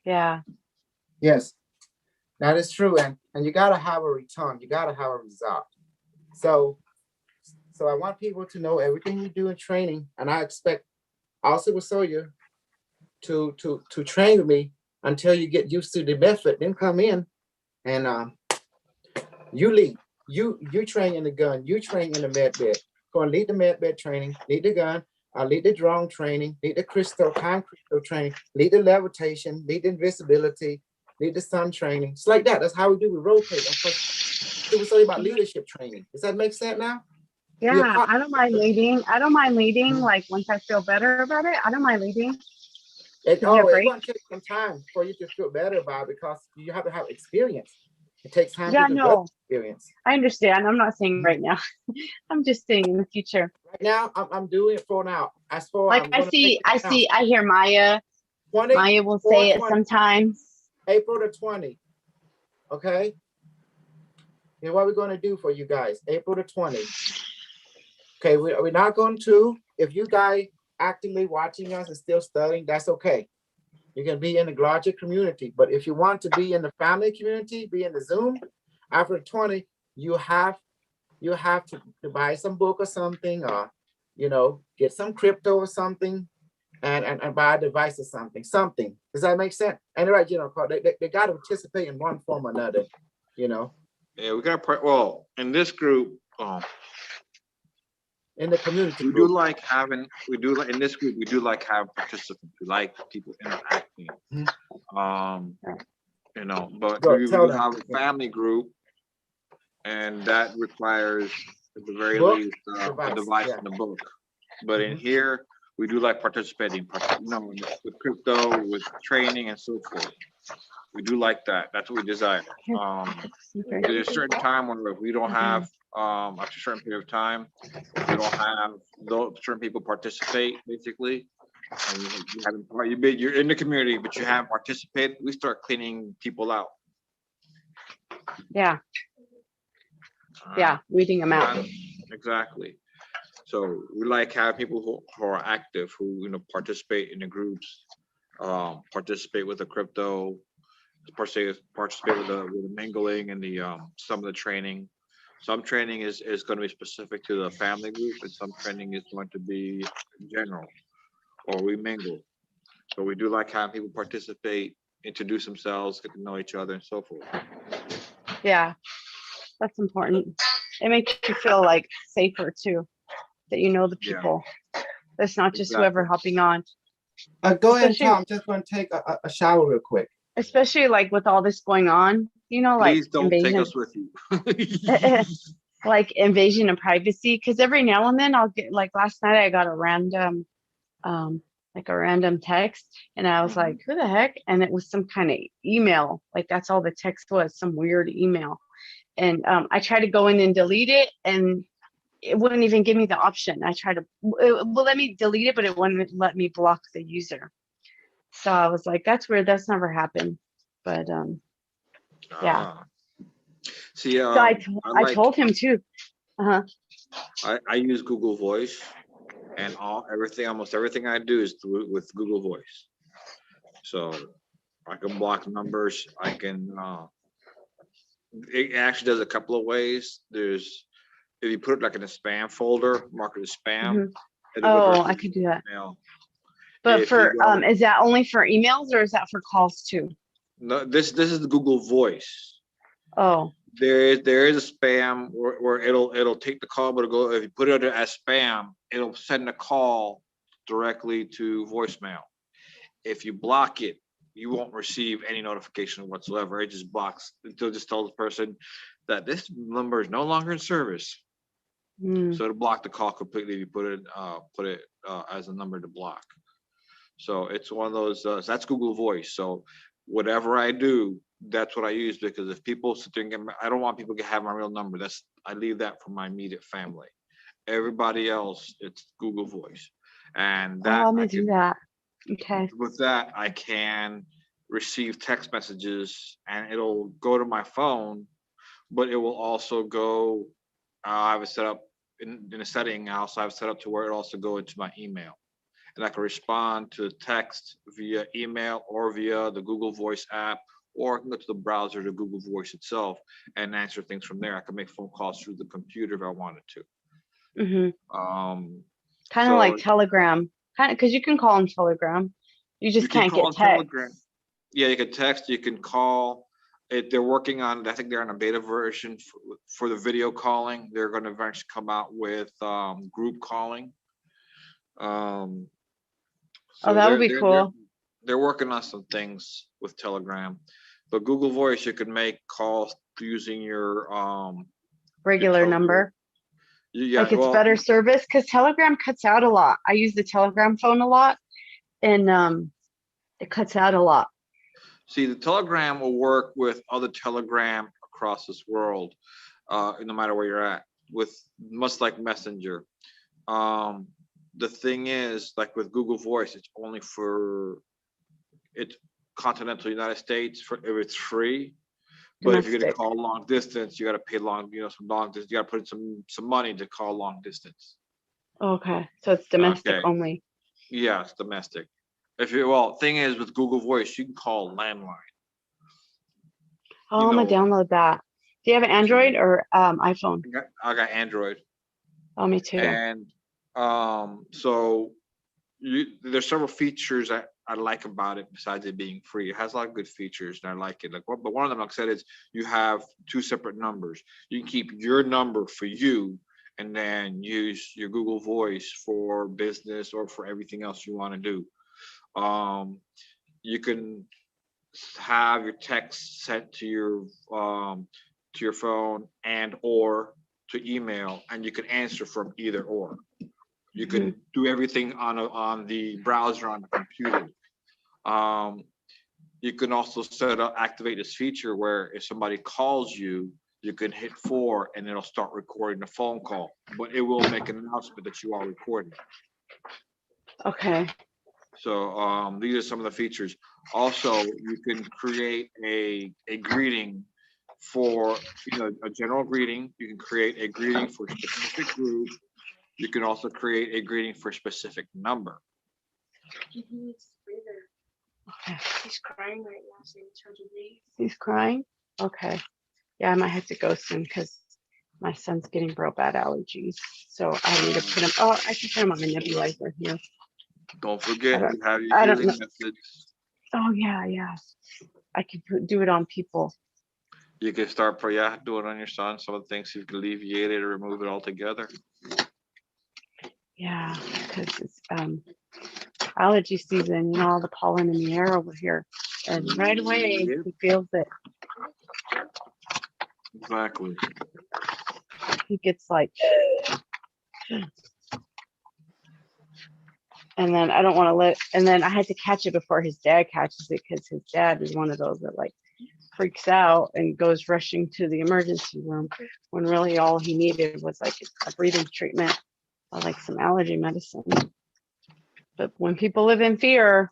Yeah. Yes, that is true, and you gotta have a return. You gotta have a result. So I want people to know everything we do in training, and I expect also with Sawyer to train with me until you get used to the method. Then come in and you lead. You train in the gun. You train in the med bed. Go and lead the med bed training. Lead the gun. Lead the drone training. Lead the time crystal training. Lead the levitation. Lead the invisibility. Lead the sun training. It's like that. That's how we do. We rotate. It was something about leadership training. Does that make sense now? Yeah, I don't mind leading. I don't mind leading. Like once I feel better about it, I don't mind leading. It's Give me a break. going to take some time for you to feel better about it because you have to have experience. It takes time Yeah, to develop no, experience. I understand. I'm not saying right now. I'm just saying in the future. Right now, I'm doing it for now. As for Like I'm gonna I hear Maya. 20, Maya will say it 20, sometimes. April the 20. Okay. Here's what we're going to do for you guys. April the 20. Okay, we're not going to. If you guys actively watching us and still studying, that's okay. You can be in the larger community. But if you want to be in the family community, be in the Zoom, after 20, you have to buy some book or something, or get some crypto or something, and buy a device or something. Does that make sense? And right, they got to participate in one form or another. Yeah, we got well in this group. In the community We do group. like having. We do like in this group. We do like having participants. We like people interacting. But Go, we tell do them. have a family group, and that requires at the very Book, least a device, device yeah. and a book. But in here, we do like participating, with crypto, with training, and so forth. We do like that. That's what we desire. There's a certain time when if we don't have, after a certain period of time, if we don't have those certain people participate, basically, and you're in the community, but you haven't participated, we start cleaning people out. Yeah. Yeah, weeding them out. Exactly. So we like having people who are active, who participate in the groups, participate with the crypto, participate with the mingling and the some of the training. Some training is going to be specific to the family group, and some training is going to be general, or we mingle. So we do like having people participate, introduce themselves, get to know each other, and so forth. Yeah, that's important. It makes you feel like safer too, that you know the people. That's not just whoever hopping on. Go ahead, Tom. I'm just going to take a shower real quick. Especially like with all this going on, like please don't invasion. Take us with you. Like invasion of privacy, because every now and then I'll get, like last night I got a random text, and I was like, who the heck? And it was some kind of email, like that's all the text was, some weird email. And I tried to go in and delete it, and it wouldn't even give me the option. I tried to, it will let me delete it, but it wouldn't let me block the user. So I was like, that's weird. That's never happened. But yeah. See, so I told him too. I use Google Voice, and almost everything I do is with Google Voice. So I can block numbers. I can. It actually does a couple of ways. There's if you put it like in a spam folder, mark it as spam. Oh, I could do that. Email. But for is that only for emails, or is that for calls too? No, this is the Google Voice. Oh. There is a spam where it'll take the call, but if you put it as spam, it'll send a call directly to voicemail. If you block it, you won't receive any notification whatsoever. It just blocks, it'll just tell the person that this number is no longer in service. Mm. So it'll block the call completely if you put it as a number to block. So it's one of those, that's Google Voice. So whatever I do, that's what I use, because if people sit there and I don't want people to have my real number. I leave that for my immediate family. Everybody else, it's Google Voice. And Oh, that I'm gonna do that. Okay. with that, I can receive text messages and it'll go to my phone, but it will also go, I have it set up in a setting. I also have it set up to where it also go into my email. And I can respond to text via email or via the Google Voice app, or I can go to the browser to Google Voice itself and answer things from there. I can make phone calls through the computer if I wanted to. Kind of like So Telegram, kind of, because you can call on Telegram. You just you can can't call get text. Telegram. Yeah, you can text, you can call. They're working on, I think they're on a beta version for the video calling. They're going to eventually come out with group calling. Oh, So that would be cool. They're working on some things with Telegram, but Google Voice, you can make calls using your Regular Telegram. number. Yeah, Like it's well, better service because Telegram cuts out a lot. I use the Telegram phone a lot, and it cuts out a lot. see, the Telegram will work with other Telegram across this world, no matter where you're at, with much like Messenger. The thing is, like with Google Voice, it's only for it's continental United States for if it's free. But if you're gonna Domestic. call long distance, you gotta pay some long distance. You gotta put in some money to call long distance. Okay, so it's domestic Okay. only. Yeah, it's domestic. Well, thing is with Google Voice, you can call landline. Oh, I'm gonna know- download that. Do you have an Android or iPhone? I got Android, Oh, me too. and so there's several features that I like about it besides it being free. It has a lot of good features, and I like it. But one of them, like I said, is you have two separate numbers. You can keep your number for you, and then use your Google Voice for business or for everything else you want to do. You can have your text sent to your phone and or to email, and you can answer from either or. You can do everything on the browser on the computer. You can also activate this feature where if somebody calls you, you can hit 4 and it'll start recording the phone call, but it will make an announcement that you are recording. Okay. So these are some of the features. Also, you can create a greeting for a general greeting. You can create a greeting for a specific group. You can also create a greeting for a specific number. Okay. He's crying right now, so he's crying? Okay. Yeah, I might have to go soon because my son's getting real bad allergies. So I need to put him, I can put him on a nebulizer here. Don't forget, you have I your don't healing know. methods. Oh, yeah. I can do it on people. You can start do it on your son. Some of the things you can alleviate it or remove it altogether. Yeah, because it's allergy season, all the pollen in the air over here. And right away, Yep. he feels it. Exactly. He gets like, and then I don't want to and then I had to catch it before his dad catches it because his dad is one of those that like freaks out and goes rushing to the emergency room when really all he needed was like a breathing treatment or like some allergy medicine. But when people live in fear,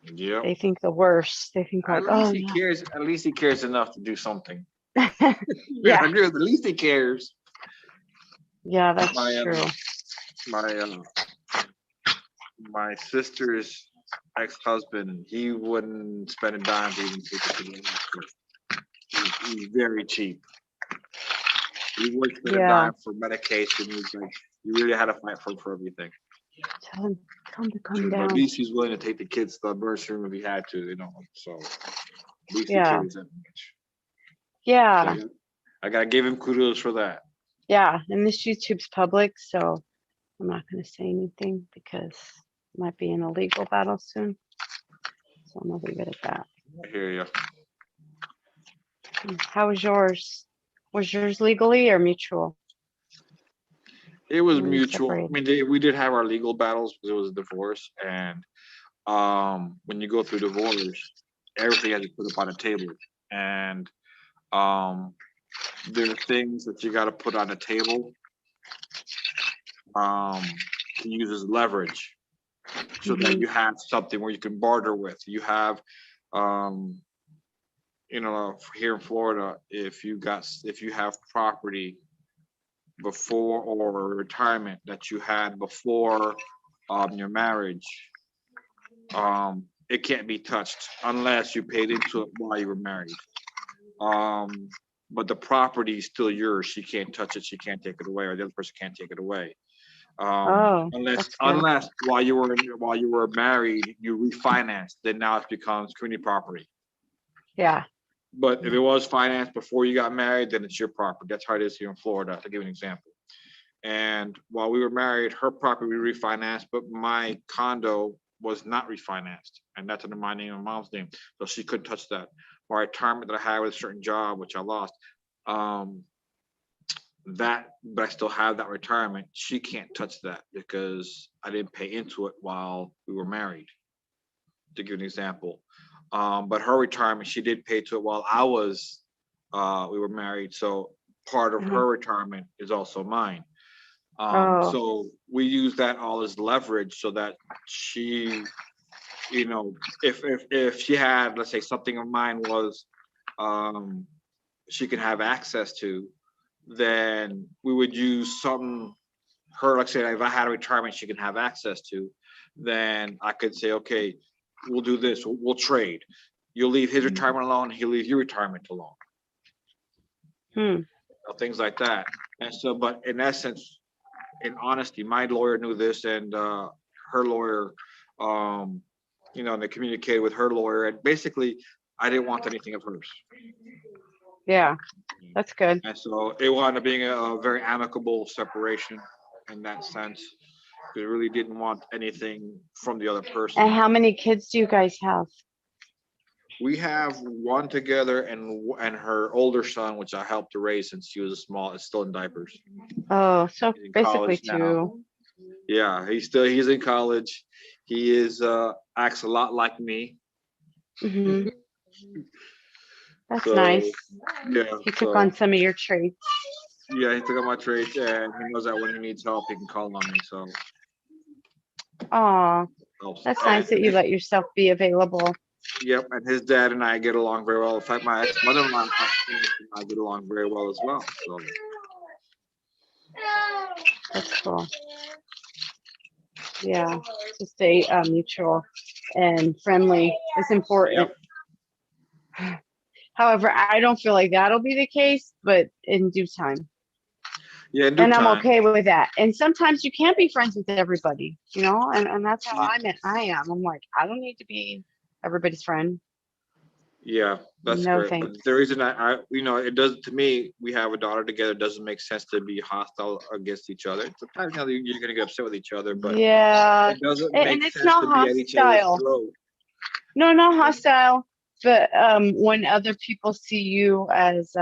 Yeah. they think the worst. They think like, At least he cares enough to do something. yeah, I agree with, at least he cares. yeah, that's My, true. My sister's ex-husband, he wouldn't spend a dime to even take it to the hospital. He's very cheap. He would spend a dime for medication. He's like, you really had to fight for everything. Tell him to calm But down. at least he's willing to take the kids to the emergency room if he had to, So at least he Yeah. cares that much. Yeah, So I gotta give him kudos for that. yeah. And this YouTube's public, so I'm not going to say anything because it might be an illegal battle soon. So I'm gonna leave it at that. I hear you. How was yours? Was yours legally or mutual? It was When you mutual. I separated? mean, we did have our legal battles because it was a divorce, and when you go through divorce, everything has to put up on the table, and there are things that you got to put on the table to use as leverage, so that you have something where you can barter with. You have, you know, here in Florida, if you have property before or retirement that you had before your marriage, it can't be touched unless you paid into it while you were married. But the property is still yours. She can't touch it. She can't take it away, or the other person can't take it away. Oh, Unless that's good. while you were married, you refinanced, then now it becomes community property. Yeah. But if it was financed before you got married, then it's your property. That's how it is here in Florida, to give you an example. And while we were married, her property we refinanced, but my condo was not refinanced. And that's under my name and mom's name. So she couldn't touch that. My retirement that I had with a certain job, which I lost, but I still have that retirement. She can't touch that because I didn't pay into it while we were married, to give an example. But her retirement, she did pay to it while we were married. So part of her retirement is also mine. Oh. So we use that all as leverage so that she, you know, if she had, let's say something of mine was, she could have access to, then we would use like say, if I had a retirement she can have access to, then I could say, okay, we'll do this, we'll trade. You'll leave his retirement alone, he'll leave your retirement alone. Things like that. And so, but in essence, in honesty, my lawyer knew this, and her lawyer, you know, and they communicated with her lawyer, and basically I didn't want anything of hers. Yeah, that's good. And so it wound up being a very amicable separation in that sense. We really didn't want anything from the other person. And how many kids do you guys have? We have one together, and her older son, which I helped to raise since she was is still in diapers. Oh, so He's in basically college now. two. Yeah, he's in college. He acts a lot like me. That's So, nice. Yeah. He took on some of your traits. Yeah, he took on my traits, and he knows that when he needs help, he can call on me. So. Oh, that's nice that you let yourself be available. Yep, and his dad and I get along very well. In fact, my ex-mother-in-law and I get along very well as well. So. That's cool. Yeah, to stay mutual and friendly is important. Yep. However, I don't feel like that'll be the case, but in due time. Yeah, in due and time. I'm okay with that. And sometimes you can't be friends with everybody, you know, and that's how I am. I'm like, I don't need to be everybody's friend. Yeah, that's no great. thanks. But the reason I, you know, it does to me, we have a daughter together. It doesn't make sense to be hostile against each other. Sometimes, you know, you're gonna get upset with each other, but yeah, it doesn't and make it's sense not to be at each other's hostile. throat. No, not hostile. But when other people see you as,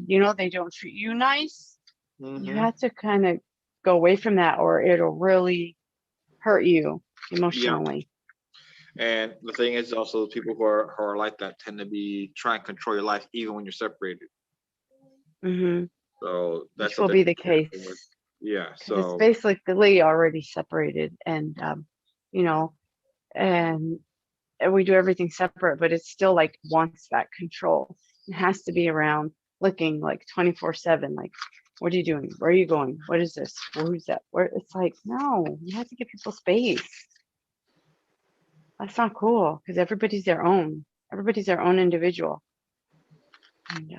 you know, they don't treat you nice, you have to kind of go away from that, or it'll really hurt you emotionally. Yeah. And the thing is, also people who are like that tend to try and control your life even when you're separated. So that's which will be the case. Yeah. So it's basically already separated, and you know, and we do everything separate, but it still like wants that control. It has to be around, looking like 24/7, like, what are you doing? Where are you going? What is this? Who's that? Where? It's like, no, you have to give people space. That's not cool, because everybody's their own individual. And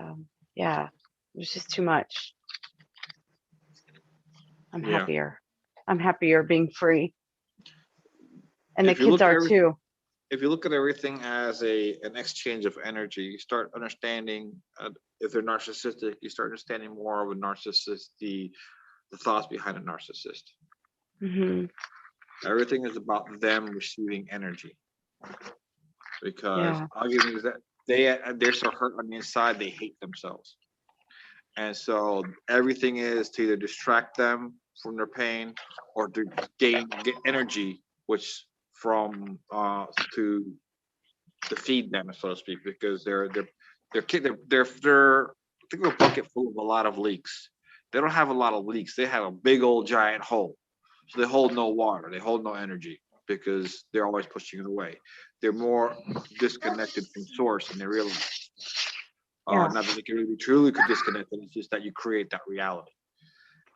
yeah, it was just too much. I'm happier being free, and the kids are too. If you look at everything as an exchange of energy, you start understanding if they're narcissistic, you start understanding more of a narcissist, the thoughts behind a narcissist. Everything is about them receiving energy. Because Yeah. I'll give you that, they're so hurt on the inside, they hate themselves. And so everything is to either distract them from their pain or to get energy, which from to feed them, so to speak, because they're think of a bucket full of a lot of leaks. They don't have a lot of leaks. They have a big old giant hole. So they hold no water. They hold no energy because they're always pushing it away. They're more disconnected from source, and they realize Yeah. not that they can really truly could disconnect, it, it's just that you create that reality.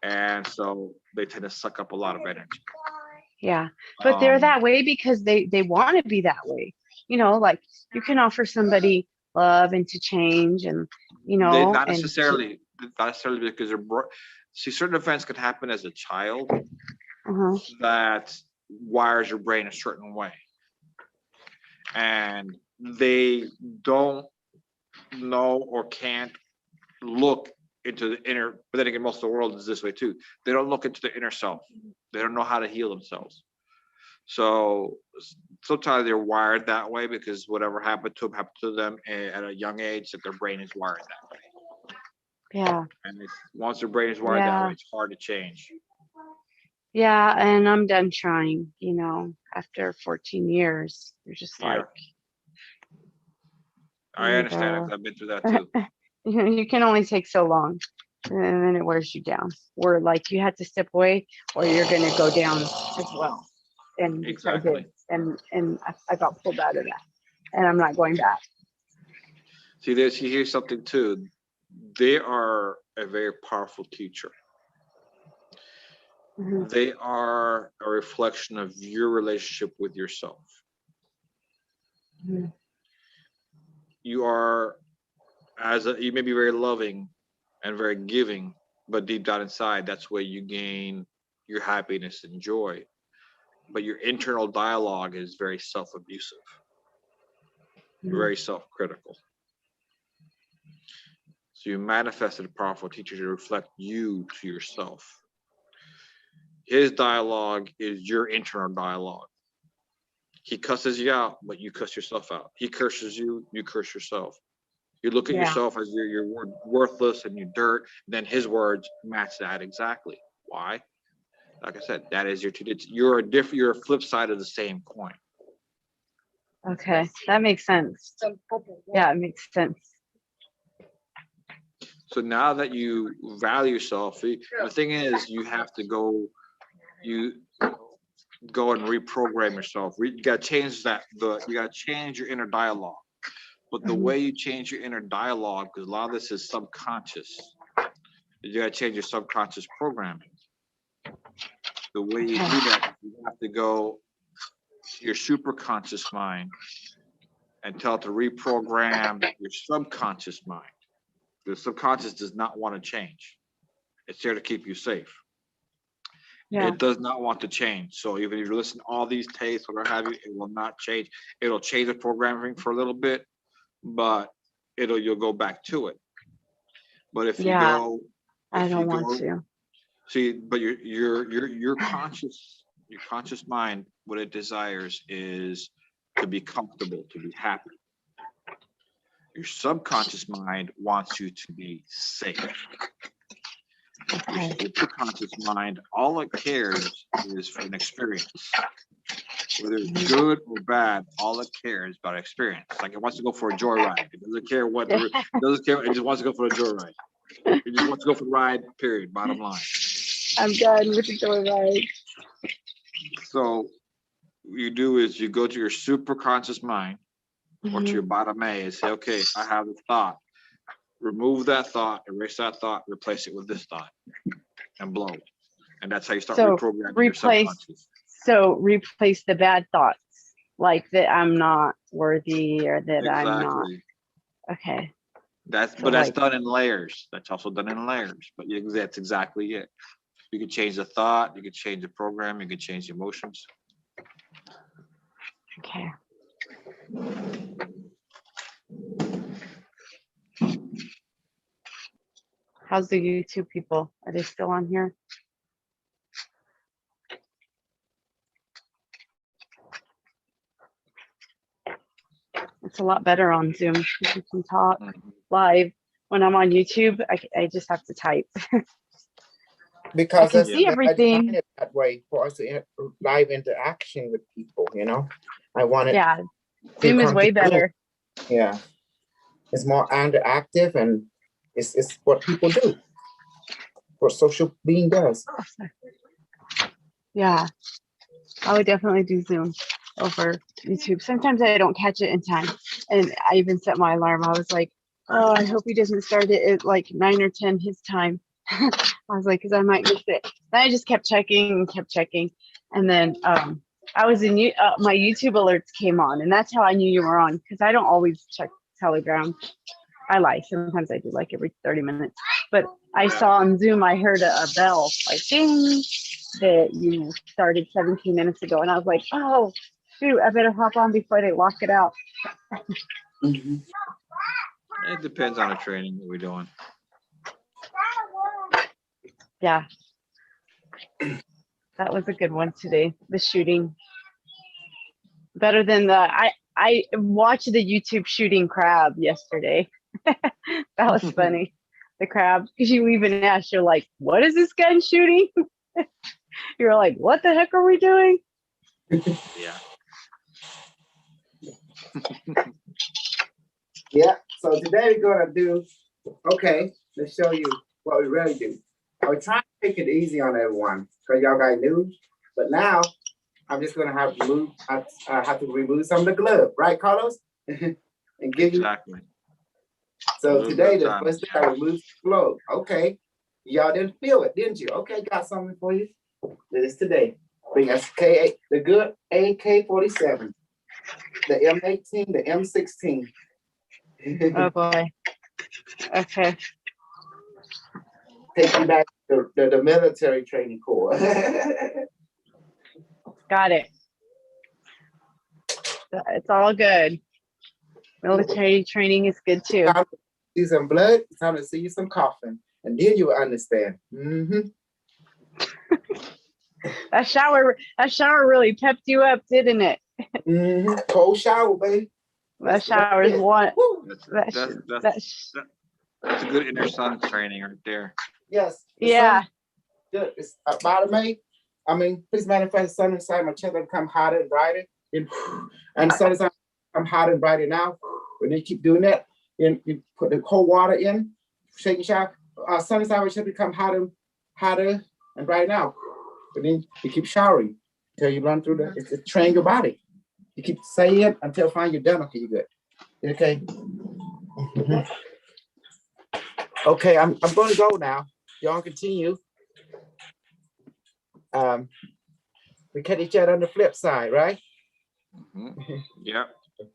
And so they tend to suck up a lot of energy. Yeah. But they're Um, that way because they want to be that way. You know, like you can offer somebody love and to change and, you they know, not and necessarily because see, certain events could happen as a child uh-huh. that wires your brain a certain way, and they don't know or can't look into the inner. But then again, most of the world is this way too. They don't look into the inner self. They don't know how to heal themselves. So sometimes they're wired that way because whatever happened to them at a young age, that their brain is wired that way. Yeah. And once their brain is wired that way, it's hard to change. Yeah, and I'm done trying, you know, after 14 years. You're just Yeah. like, I understand. I've been through that too. you can only take so long and then it wears you down. Or like you had to step away or you're going to go down as well. And which I Exactly. did. And I got pulled out of that and I'm not going back. See, here's something too. They are a very powerful teacher. Mhm. They are a reflection of your relationship with yourself. Mhm. You are, you may be very loving and very giving, but deep down inside, that's where you gain your happiness and joy. But your internal dialogue is very self-abusive, Mhm. very self-critical. So you manifested a powerful teacher to reflect you to yourself. His dialogue is your internal dialogue. He cusses you out, but you cuss yourself out. He curses you, you curse yourself. You look at Yeah. yourself as you're worthless and you dirt. Then his words match that exactly. Why? Like I said, that is you're a flip side of the same coin. Okay, that makes sense. Yeah, it makes sense. So now that you value yourself, the thing is, you have to go and reprogram yourself. You got to change you got to change your inner dialogue. But the way you change your inner dialogue, because a lot of this is subconscious, you got to change your subconscious programming. The way you do that, you have to go to your superconscious mind and tell it to reprogram your subconscious mind. The subconscious does not want to change. It's there to keep you safe. Yeah. It does not want to change. So even if you listen to all these tapes, whatever have you, it will not change. It'll change the programming for a little bit, but you'll go back to it. But if you go, I don't want to. See, but your conscious mind, what it desires is to be comfortable, to be happy. Your subconscious mind wants you to be safe. Your superconscious mind, all it cares is for an experience. Whether it's good or bad, all it cares about experience. Like it wants to go for a joyride. It doesn't care what. It doesn't care. It just wants to go for a joyride. It just wants to go for the ride. Period. Bottom line. I'm done with the joyride. So what you do is you go to your superconscious mind or to your bottom A and say, okay, I have this thought. Remove that thought, erase that thought, replace it with this thought, and blow. And that's how you start reprogramming your subconscious. So replace the bad thoughts, like that I'm not worthy or that I'm not. Okay. That's done in layers. That's also done in layers. But that's exactly it. You can change the thought, you can change the program, you can change the emotions. Okay. How's the YouTube people? Are they still on here? It's a lot better on Zoom. 'Cause you can talk live. When I'm on YouTube, I just have to type. Because can that's see I everything. designed it that way for us to live interaction with people, you know? I want it. Yeah, to Zoom is come way to Zoom. better. Yeah. It's more interactive and it's what people do. What social being does. Yeah, I would definitely do Zoom over YouTube. Sometimes I don't catch it in time. And I even set my alarm. I was like, oh, I hope he doesn't start it at like 9 or 10 his time. I was like, because I might miss it. Then I just kept checking and kept checking. And then I was in my YouTube alerts came on. And that's how I knew you were on, because I don't always check Telegram. I lie. Sometimes I do, like every 30 minutes. But I saw on Zoom, I heard a bell, like ding, that you started 17 minutes ago. And I was like, oh, shoot, I better hop on before they lock it out. Mhm. It depends on the training that we're doing. Yeah. That was a good one today, the shooting. Better than I watched the YouTube shooting crab yesterday. That was funny. The crab, because you even asked, you're like, what is this gun shooting? You're like, what the heck are we doing? Yeah. Yeah, so today we're gonna do, okay, let's show you what we really do. I was trying to make it easy on everyone, because y'all got new, but now I'm just gonna have to move, I have to remove some of the glove, right, Carlos? And give you, Exactly. so Little today, bit of the time. first thing I remove the glove, okay. Y'all didn't feel it, didn't you? Okay, got something for you. This is today. Bring us the good AK-47, the M18, the M16. Oh boy. Okay. Take you back to the military training corps. Got it. It's all good. Military training is good too. Time to see some blood, it's time to see you some coughing, and then you will understand. Mm-hmm. That shower really pepped you up, didn't it? Mm-hmm. Cold shower, baby. That shower is one. Woo. That's a good inner sun training right there. Yes. the Yeah. sun, good. It's about May. I mean, please manifest the sun inside my chest and become hotter and brighter. And the sun is I'm hotter and brighter now. When you keep doing that, you put the cold water in, shake your shower. Sun inside my chest become hotter and brighter now. And then you keep showering until you run through it's to train your body. You keep saying it until find you're done. Okay, you're good. Okay. Mhm. Okay, I'm going to go now. Y'all continue. We catch each other on the flip side, right? Mhm. Yep.